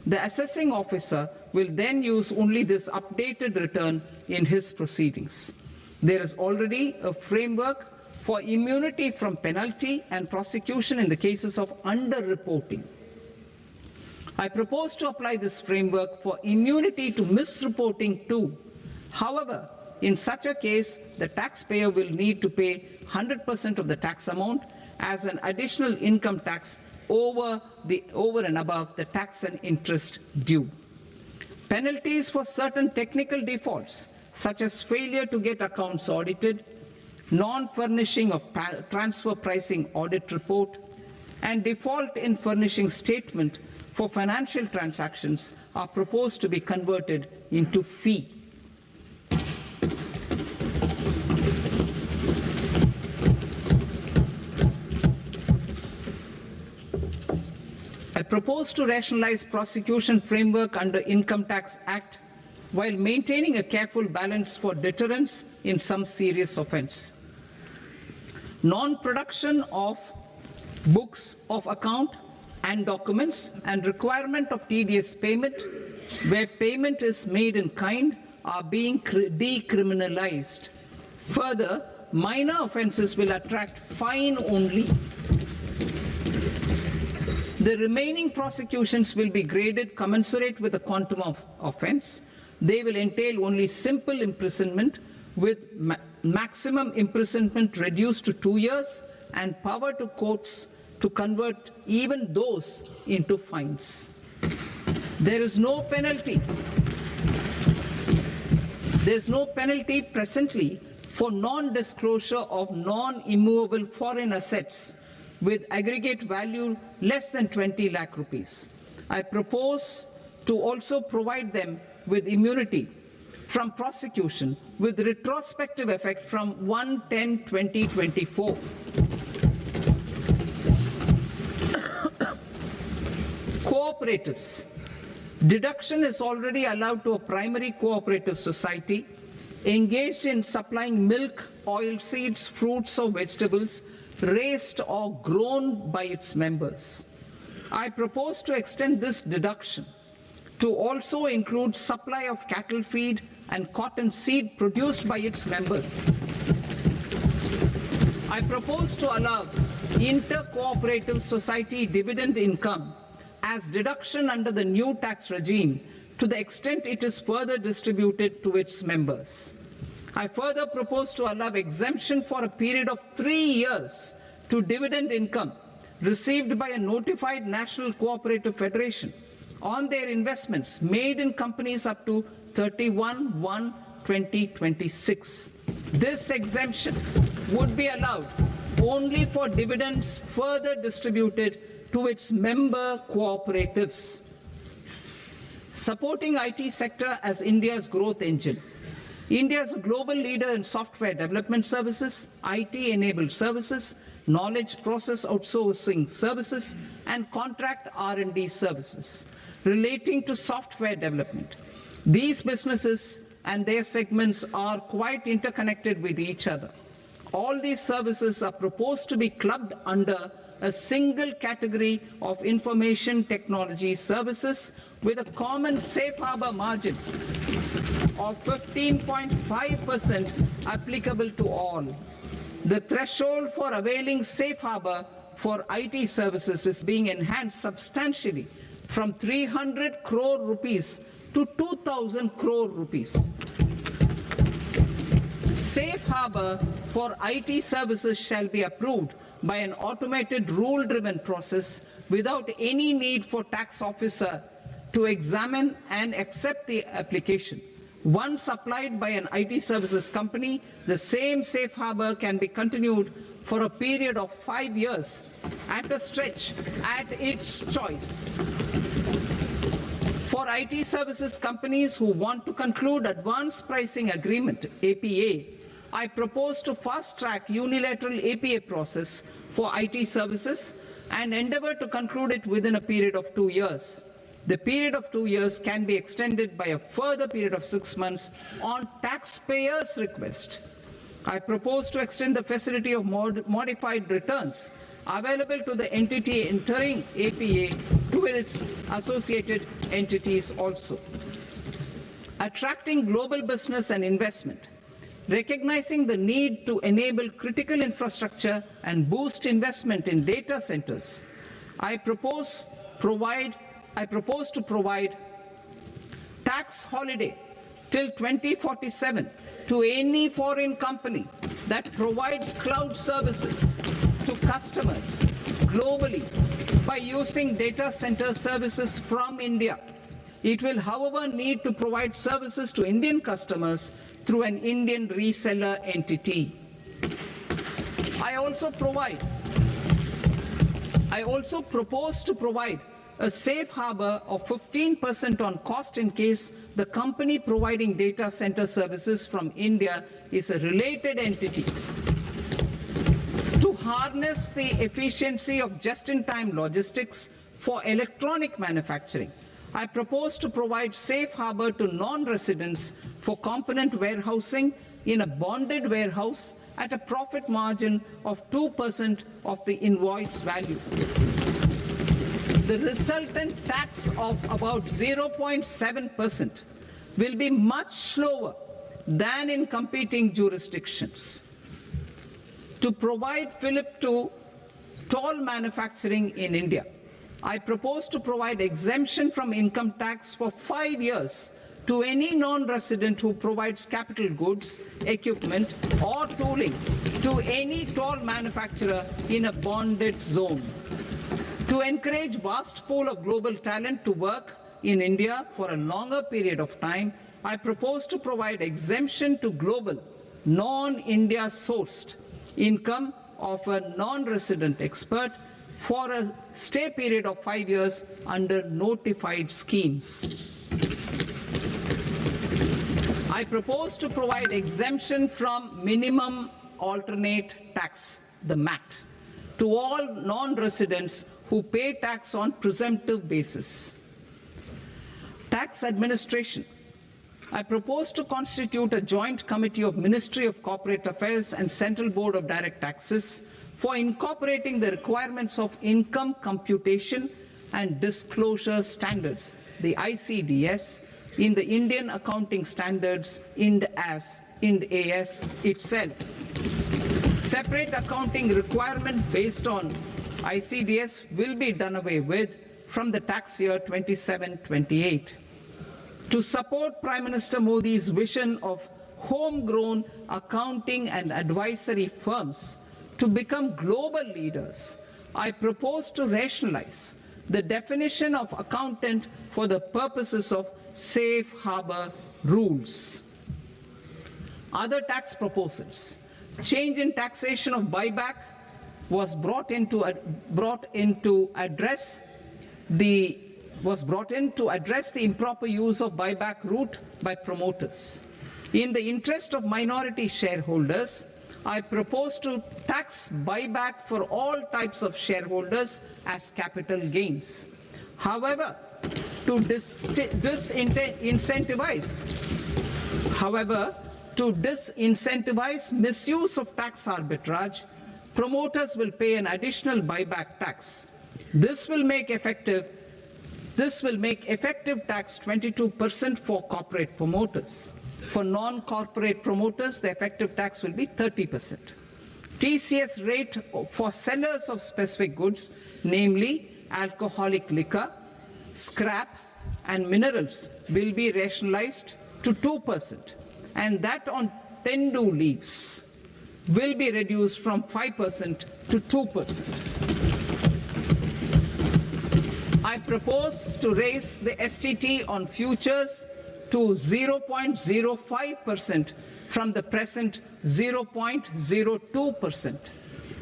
The assessing officer will then use only this updated return in his proceedings. There is already a framework for immunity from penalty and prosecution in the cases of underreporting. I propose to apply this framework for immunity to misreporting too. However, in such a case, the taxpayer will need to pay 100% of the tax amount as an additional income tax over and above the tax and interest due. Penalties for certain technical defaults, such as failure to get accounts audited, non-furnishing of transfer pricing audit report, and default in furnishing statement for financial transactions are proposed to be converted into fee. I propose to rationalize prosecution framework under Income Tax Act while maintaining a careful balance for deterrence in some serious offence. Non-production of books of account and documents and requirement of TDS payment where payment is made in kind are being decriminalized. Further, minor offences will attract fine only. The remaining prosecutions will be graded commensurate with the quantum of offence. They will entail only simple imprisonment with maximum imprisonment reduced to 2 years and power to courts to convert even those into fines. There is no penalty. There is no penalty presently for non-disclosure of non-immovable foreign assets with aggregate value less than 20 lakh rupees. I propose to also provide them with immunity from prosecution with retrospective effect from 1/10/2024. Cooperatives. Deduction is already allowed to a primary cooperative society engaged in supplying milk, oilseeds, fruits or vegetables raised or grown by its members. I propose to extend this deduction to also include supply of cattle feed and cotton seed produced by its members. I propose to allow inter-cooperative society dividend income as deduction under the new tax regime to the extent it is further distributed to its members. I further propose to allow exemption for a period of 3 years to dividend income received by a notified national cooperative federation on their investments made in companies up to 31/1/2026. This exemption would be allowed only for dividends further distributed to its member cooperatives. Supporting IT sector as India's growth engine. India is a global leader in software development services, IT-enabled services, knowledge process outsourcing services, and contract R&D services relating to software development. These businesses and their segments are quite interconnected with each other. All these services are proposed to be clubbed under a single category of information technology services with a common safe harbor margin of 15.5% applicable to all. The threshold for availing safe harbor for IT services is being enhanced substantially from 300 crore rupees to 2,000 crore rupees. Safe harbor for IT services shall be approved by an automated rule-driven process without any need for tax officer to examine and accept the application. Once applied by an IT services company, the same safe harbor can be continued for a period of 5 years at a stretch at its choice. For IT services companies who want to conclude advanced pricing agreement, APA, I propose to fast-track unilateral APA process for IT services and endeavour to conclude it within a period of 2 years. The period of 2 years can be extended by a further period of 6 months on taxpayers' request. I propose to extend the facility of modified returns available to the entity entering APA to its associated entities also. Attracting global business and investment. Recognizing the need to enable critical infrastructure and boost investment in data centers, I propose to provide tax holiday till 2047 to any foreign company that provides cloud services to customers globally by using data center services from India. It will, however, need to provide services to Indian customers through an Indian reseller entity. I also propose to provide a safe harbor of 15% on cost in case the company providing data center services from India is a related entity. To harness the efficiency of just-in-time logistics for electronic manufacturing, I propose to provide safe harbor to non-residents for component warehousing in a bonded warehouse at a profit margin of 2% of the invoice value. The resultant tax of about 0.7% will be much lower than in competing jurisdictions. To provide fillip to toll manufacturing in India, I propose to provide exemption from income tax for 5 years to any non-resident who provides capital goods, equipment, or tooling to any toll manufacturer in a bonded zone. To encourage vast pool of global talent to work in India for a longer period of time, I propose to provide exemption to global, non-India sourced income of a non-resident expert for a stay period of 5 years under notified schemes. I propose to provide exemption from minimum alternate tax, the MAT, to all non-residents who pay tax on presumptive basis. Tax administration. I propose to constitute a joint committee of Ministry of Corporate Affairs and Central Board of Direct Taxes for incorporating the requirements of income computation and disclosure standards, the ICDS, in the Indian Accounting Standards, IND AS itself. Separate accounting requirement based on ICDS will be done away with from the tax year 27-28. To support Prime Minister Modi's vision of homegrown accounting and advisory firms to become global leaders, I propose to rationalize the definition of accountant for the purposes of safe harbor rules. Other tax proposals. Change in taxation of buyback was brought in to address the improper use of buyback route by promoters. In the interest of minority shareholders, I propose to tax buyback for all types of shareholders as capital gains. However, to disincentivize misuse of tax arbitrage, promoters will pay an additional buyback tax. This will make effective tax 22% for corporate promoters. For non-corporate promoters, the effective tax will be 30%. TCS rate for sellers of specific goods, namely alcoholic liquor, scrap, and minerals, will be rationalized to 2%, and that on Tendu leaves will be reduced from 5% to 2%. I propose to raise the STT on futures to 0.05% from the present 0.02%.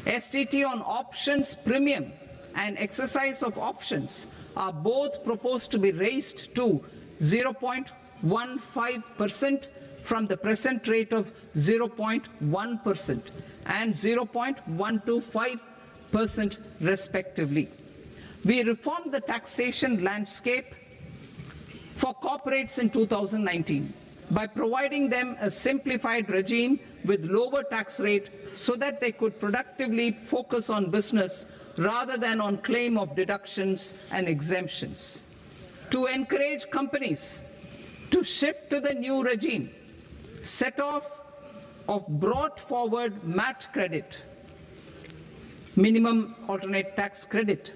STT on options premium and exercise of options are both proposed to be raised to 0.15% from the present rate of 0.1% and 0.125% respectively. We reformed the taxation landscape for corporates in 2019 by providing them a simplified regime with lower tax rate so that they could productively focus on business rather than on claim of deductions and exemptions. To encourage companies to shift to the new regime, set-off of brought forward MAT credit, minimum alternate tax credit,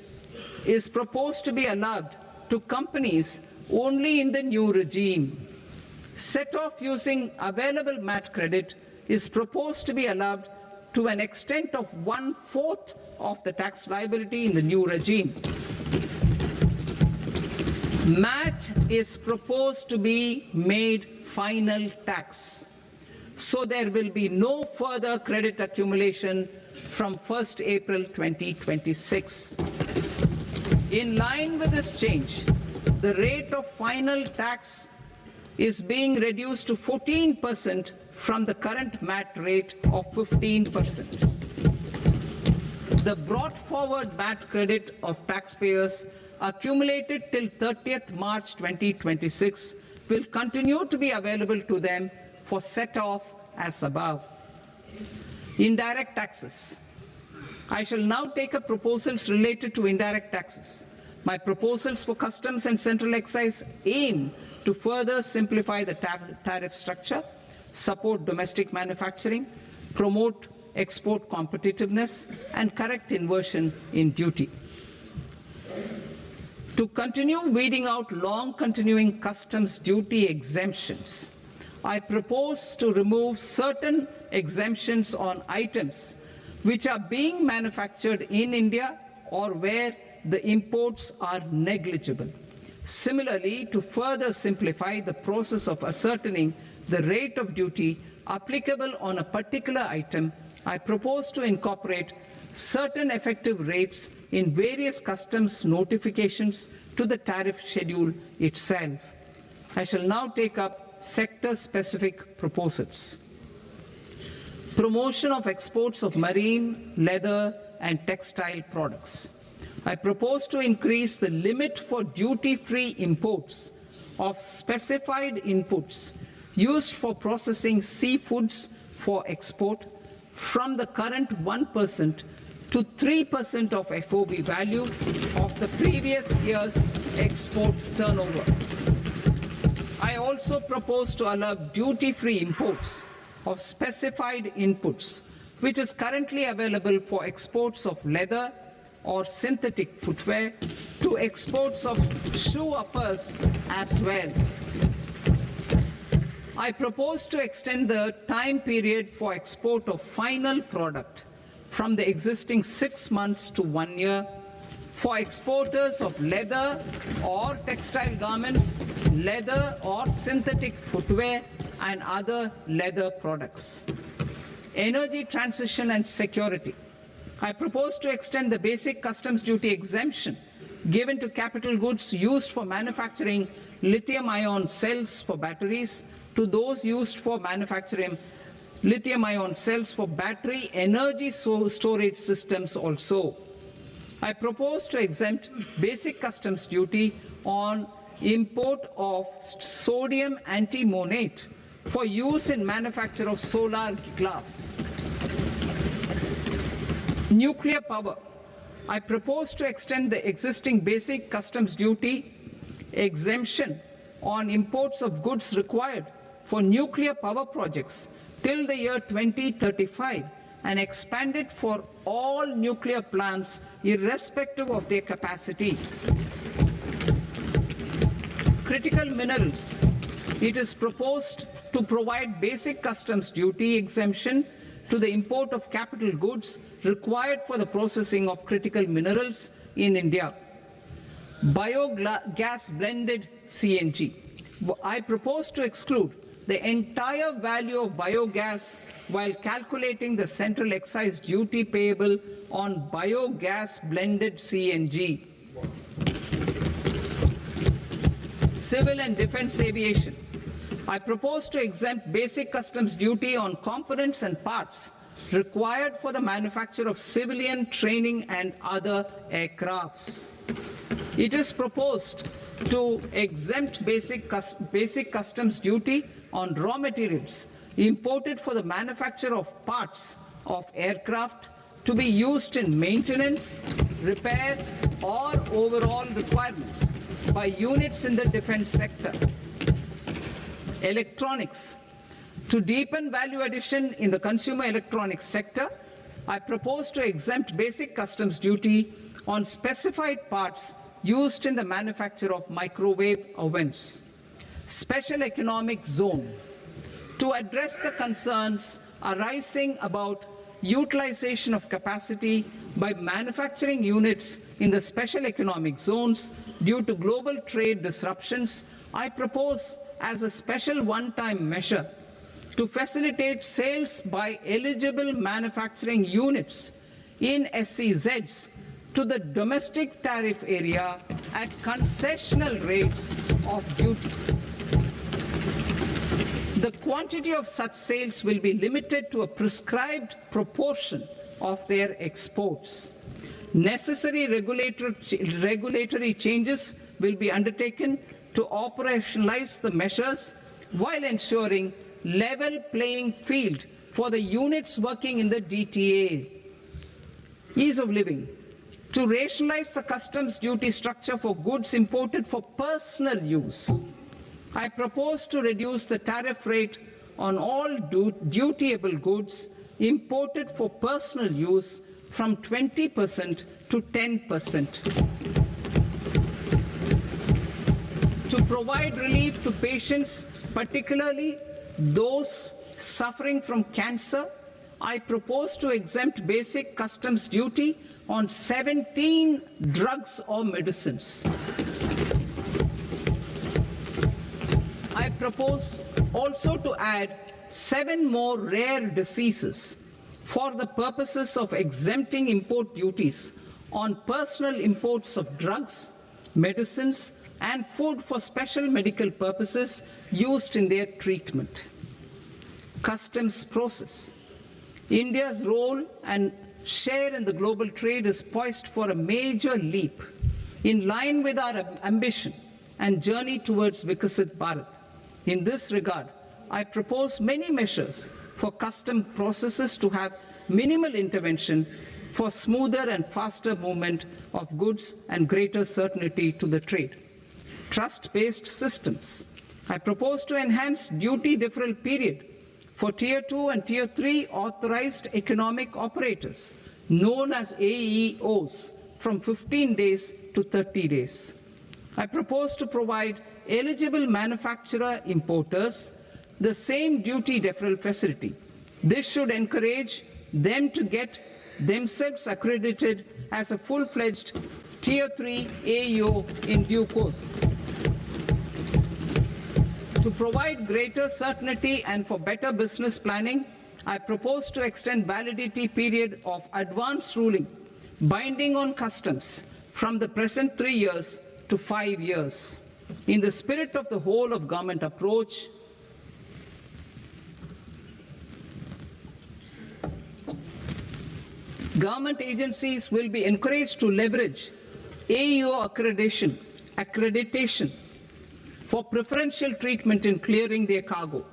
is proposed to be allowed to companies only in the new regime. Set-off using available MAT credit is proposed to be allowed to an extent of 1/4 of the tax liability in the new regime. MAT is proposed to be made final tax, so there will be no further credit accumulation from 1st April 2026. In line with this change, the rate of final tax is being reduced to 14% from the current MAT rate of 15%. The brought forward MAT credit of taxpayers accumulated till 30th March 2026 will continue to be available to them for set-off as above. Indirect taxes. I shall now take up proposals related to indirect taxes. My proposals for customs and central excise aim to further simplify the tariff structure, support domestic manufacturing, promote export competitiveness, and correct inversion in duty. To continue weeding out long continuing customs duty exemptions, I propose to remove certain exemptions on items which are being manufactured in India or where the imports are negligible. Similarly, to further simplify the process of ascertaining the rate of duty applicable on a particular item, I propose to incorporate certain effective rates in various customs notifications to the tariff schedule itself. I shall now take up sector-specific proposals. Promotion of exports of marine, leather, and textile products. I propose to increase the limit for duty-free imports of specified inputs used for processing seafoods for export from the current 1% to 3% of FOB value of the previous year's export turnover. I also propose to allow duty-free imports of specified inputs, which is currently available for exports of leather or synthetic footwear, to exports of shoe uppers as well. I propose to extend the time period for export of final product from the existing 6 months to 1 year for exporters of leather or textile garments, leather or synthetic footwear, and other leather products. Energy transition and security. I propose to extend the basic customs duty exemption given to capital goods used for manufacturing lithium-ion cells for batteries to those used for manufacturing lithium-ion cells for battery energy storage systems also. I propose to exempt basic customs duty on import of sodium antimonate for use in manufacture of solar glass. Nuclear power. I propose to extend the existing basic customs duty exemption on imports of goods required for nuclear power projects till the year 2035 and expand it for all nuclear plants irrespective of their capacity. Critical minerals. It is proposed to provide basic customs duty exemption to the import of capital goods required for the processing of critical minerals in India. Biogas blended CNG. I propose to exclude the entire value of biogas while calculating the central excise duty payable on biogas blended CNG. Civil and defense aviation. I propose to exempt basic customs duty on components and parts required for the manufacture of civilian training and other aircrafts. It is proposed to exempt basic customs duty on raw materials imported for the manufacture of parts of aircraft to be used in maintenance, repair, or overall requirements by units in the defense sector. Electronics. To deepen value addition in the consumer electronics sector, I propose to exempt basic customs duty on specified parts used in the manufacture of microwave ovens. Special economic zone. To address the concerns arising about utilization of capacity by manufacturing units in the special economic zones due to global trade disruptions, I propose as a special one-time measure to facilitate sales by eligible manufacturing units in SEZs to the domestic tariff area at concessional rates of duty. The quantity of such sales will be limited to a prescribed proportion of their exports. Necessary regulatory changes will be undertaken to operationalize the measures while ensuring level playing field for the units working in the DTA. Ease of living. To rationalize the customs duty structure for goods imported for personal use, I propose to reduce the tariff rate on all dutiable goods imported for personal use from 20% to 10%. To provide relief to patients, particularly those suffering from cancer, I propose to exempt basic customs duty on 17 drugs or medicines. I propose also to add 7 more rare diseases for the purposes of exempting import duties on personal imports of drugs, medicines, and food for special medical purposes used in their treatment. Customs process. India's role and share in the global trade is poised for a major leap in line with our ambition and journey towards Viksit Bharat. In this regard, I propose many measures for custom processes to have minimal intervention for smoother and faster movement of goods and greater certainty to the trade. Trust-based systems. I propose to enhance duty deferral period for Tier 2 and Tier 3 authorized economic operators, known as AEOs, from 15 days to 30 days. I propose to provide eligible manufacturer importers the same duty deferral facility. This should encourage them to get themselves accredited as a full-fledged Tier 3 AEO in due course. To provide greater certainty and for better business planning, I propose to extend validity period of advance ruling binding on customs from the present 3 years to 5 years. In the spirit of the whole of government approach, government agencies will be encouraged to leverage AEO accreditation for preferential treatment in clearing their cargo.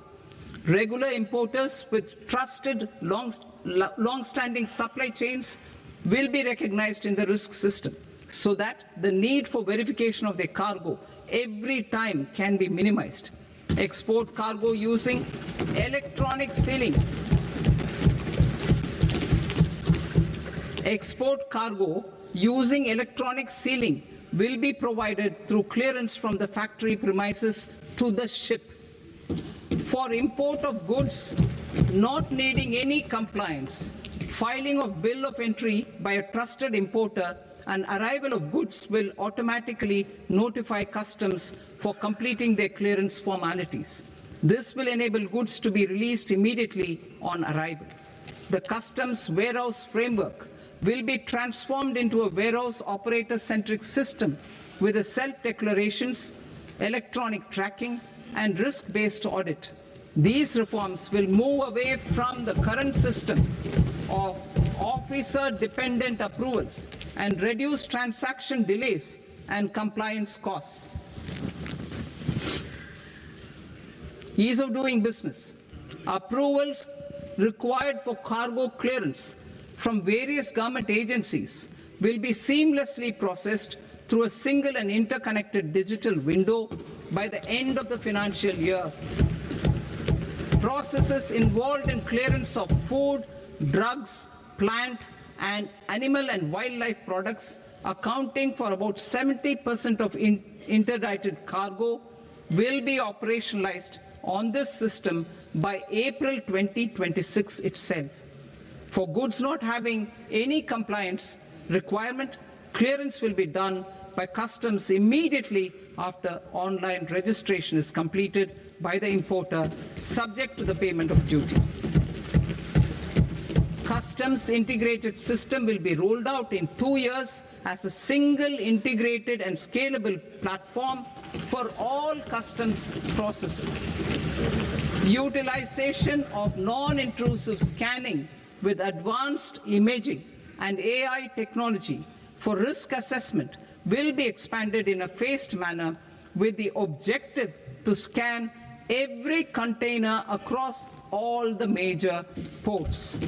Regular importers with trusted, long-standing supply chains will be recognized in the risk system so that the need for verification of their cargo every time can be minimized. Export cargo using electronic sealing. Export cargo using electronic sealing will be provided through clearance from the factory premises to the ship. For import of goods not needing any compliance, filing of bill of entry by a trusted importer and arrival of goods will automatically notify customs for completing their clearance formalities. This will enable goods to be released immediately on arrival. The customs warehouse framework will be transformed into a warehouse operator-centric system with a self-declarations, electronic tracking, and risk-based audit. These reforms will move away from the current system of officer-dependent approvals and reduce transaction delays and compliance costs. Ease of doing business. Approvals required for cargo clearance from various government agencies will be seamlessly processed through a single and interconnected digital window by the end of the financial year. Processes involved in clearance of food, drugs, plant, and animal and wildlife products, accounting for about 70% of interdicted cargo, will be operationalized on this system by April 2026 itself. For goods not having any compliance requirement, clearance will be done by customs immediately after online registration is completed by the importer, subject to the payment of duty. Customs integrated system will be rolled out in 2 years as a single integrated and scalable platform for all customs processes. Utilization of non-intrusive scanning with advanced imaging and AI technology for risk assessment will be expanded in a phased manner with the objective to scan every container across all the major ports.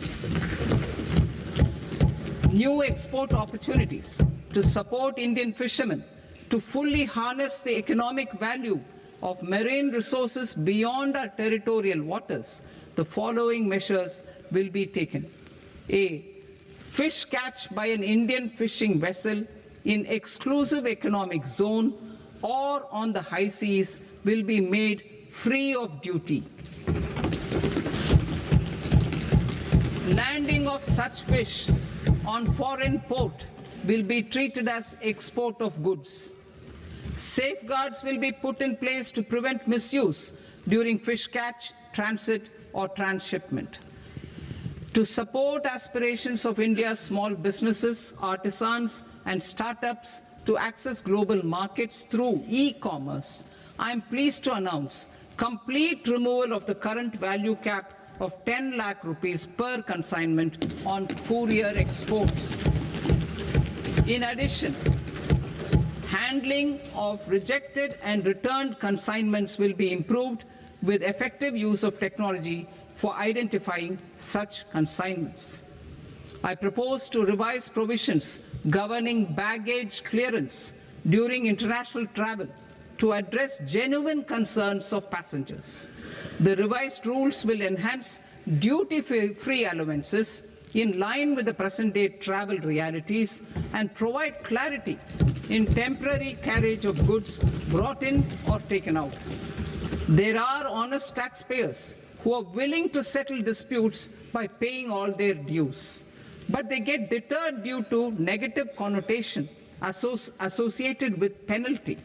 New export opportunities to support Indian fishermen to fully harness the economic value of marine resources beyond our territorial waters. The following measures will be taken. A. Fish catch by an Indian fishing vessel in exclusive economic zone or on the high seas will be made free of duty. Landing of such fish on foreign port will be treated as export of goods. Safeguards will be put in place to prevent misuse during fish catch, transit, or transshipment. To support aspirations of India's small businesses, artisans, and startups to access global markets through e-commerce, I am pleased to announce complete removal of the current value cap of 10 lakh rupees per consignment on courier exports. In addition, handling of rejected and returned consignments will be improved with effective use of technology for identifying such consignments. I propose to revise provisions governing baggage clearance during international travel to address genuine concerns of passengers. The revised rules will enhance duty-free allowances in line with the present-day travel realities and provide clarity in temporary carriage of goods brought in or taken out. There are honest taxpayers who are willing to settle disputes by paying all their dues, but they get deterred due to negative connotation associated with penalty.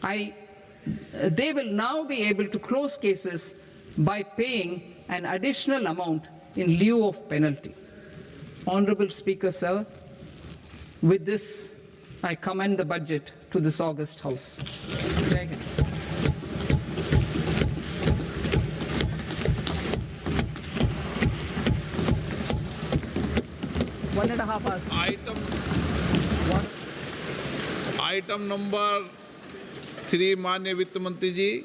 They will now be able to close cases by paying an additional amount in lieu of penalty. Honorable Speaker, sir, with this, I commend the budget to this august House. Jai Hind. One and a half hours. Item number 3, माननीय वित्त मंत्री जी.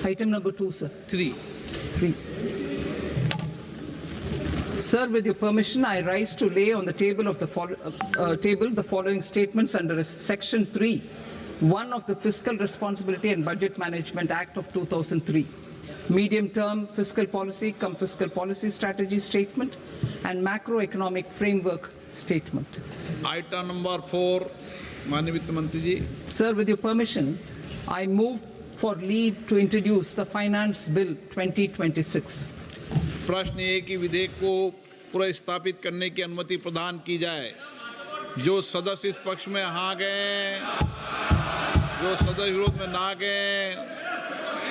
Item number 2, sir. 3. Sir, with your permission, I rise to lay on the table of the following statements under Section 3, 1 of the Fiscal Responsibility and Budget Management Act of 2003. Medium-term fiscal policy cum fiscal policy strategy statement and macroeconomic framework statement. Item number 4, माननीय वित्त मंत्री जी. Sir, with your permission, I move for leave to introduce the Finance Bill 2026. प्रश्न ये कि विधेयक को पुनर्स्थापित करने की अनुमति प्रदान की जाए. जो सदस्य इस पक्ष में हाँ गए, जो सदस्य विरोध में ना गए,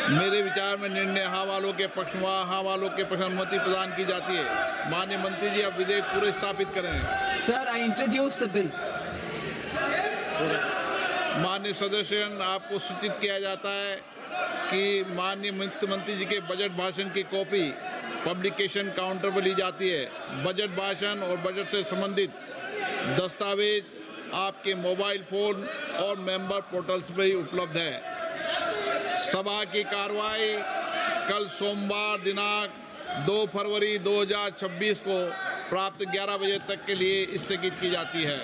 मेरे विचार में निर्णय हाँ वालों के पक्ष में, हाँ वालों के पक्ष में अनुमति प्रदान की जाती है. माननीय मंत्री जी, अब विधेयक पूरे स्थापित करें. Sir, I introduce the bill. माननीय सदस्यगण, आपको सूचित किया जाता है कि माननीय मुख्यमंत्री जी के बजट भाषण की कॉपी पब्लिकेशन काउंटर पर ली जाती है। बजट भाषण और बजट से संबंधित दस्तावेज आपके मोबाइल फोन और मेंबर पोर्टल्स पर ही उपलब्ध है। सभा की कार्रवाई कल सोमवार दिनांक 2 फरवरी 2026 को प्राप्त 11 बजे तक के लिए स्थगित की जाती है।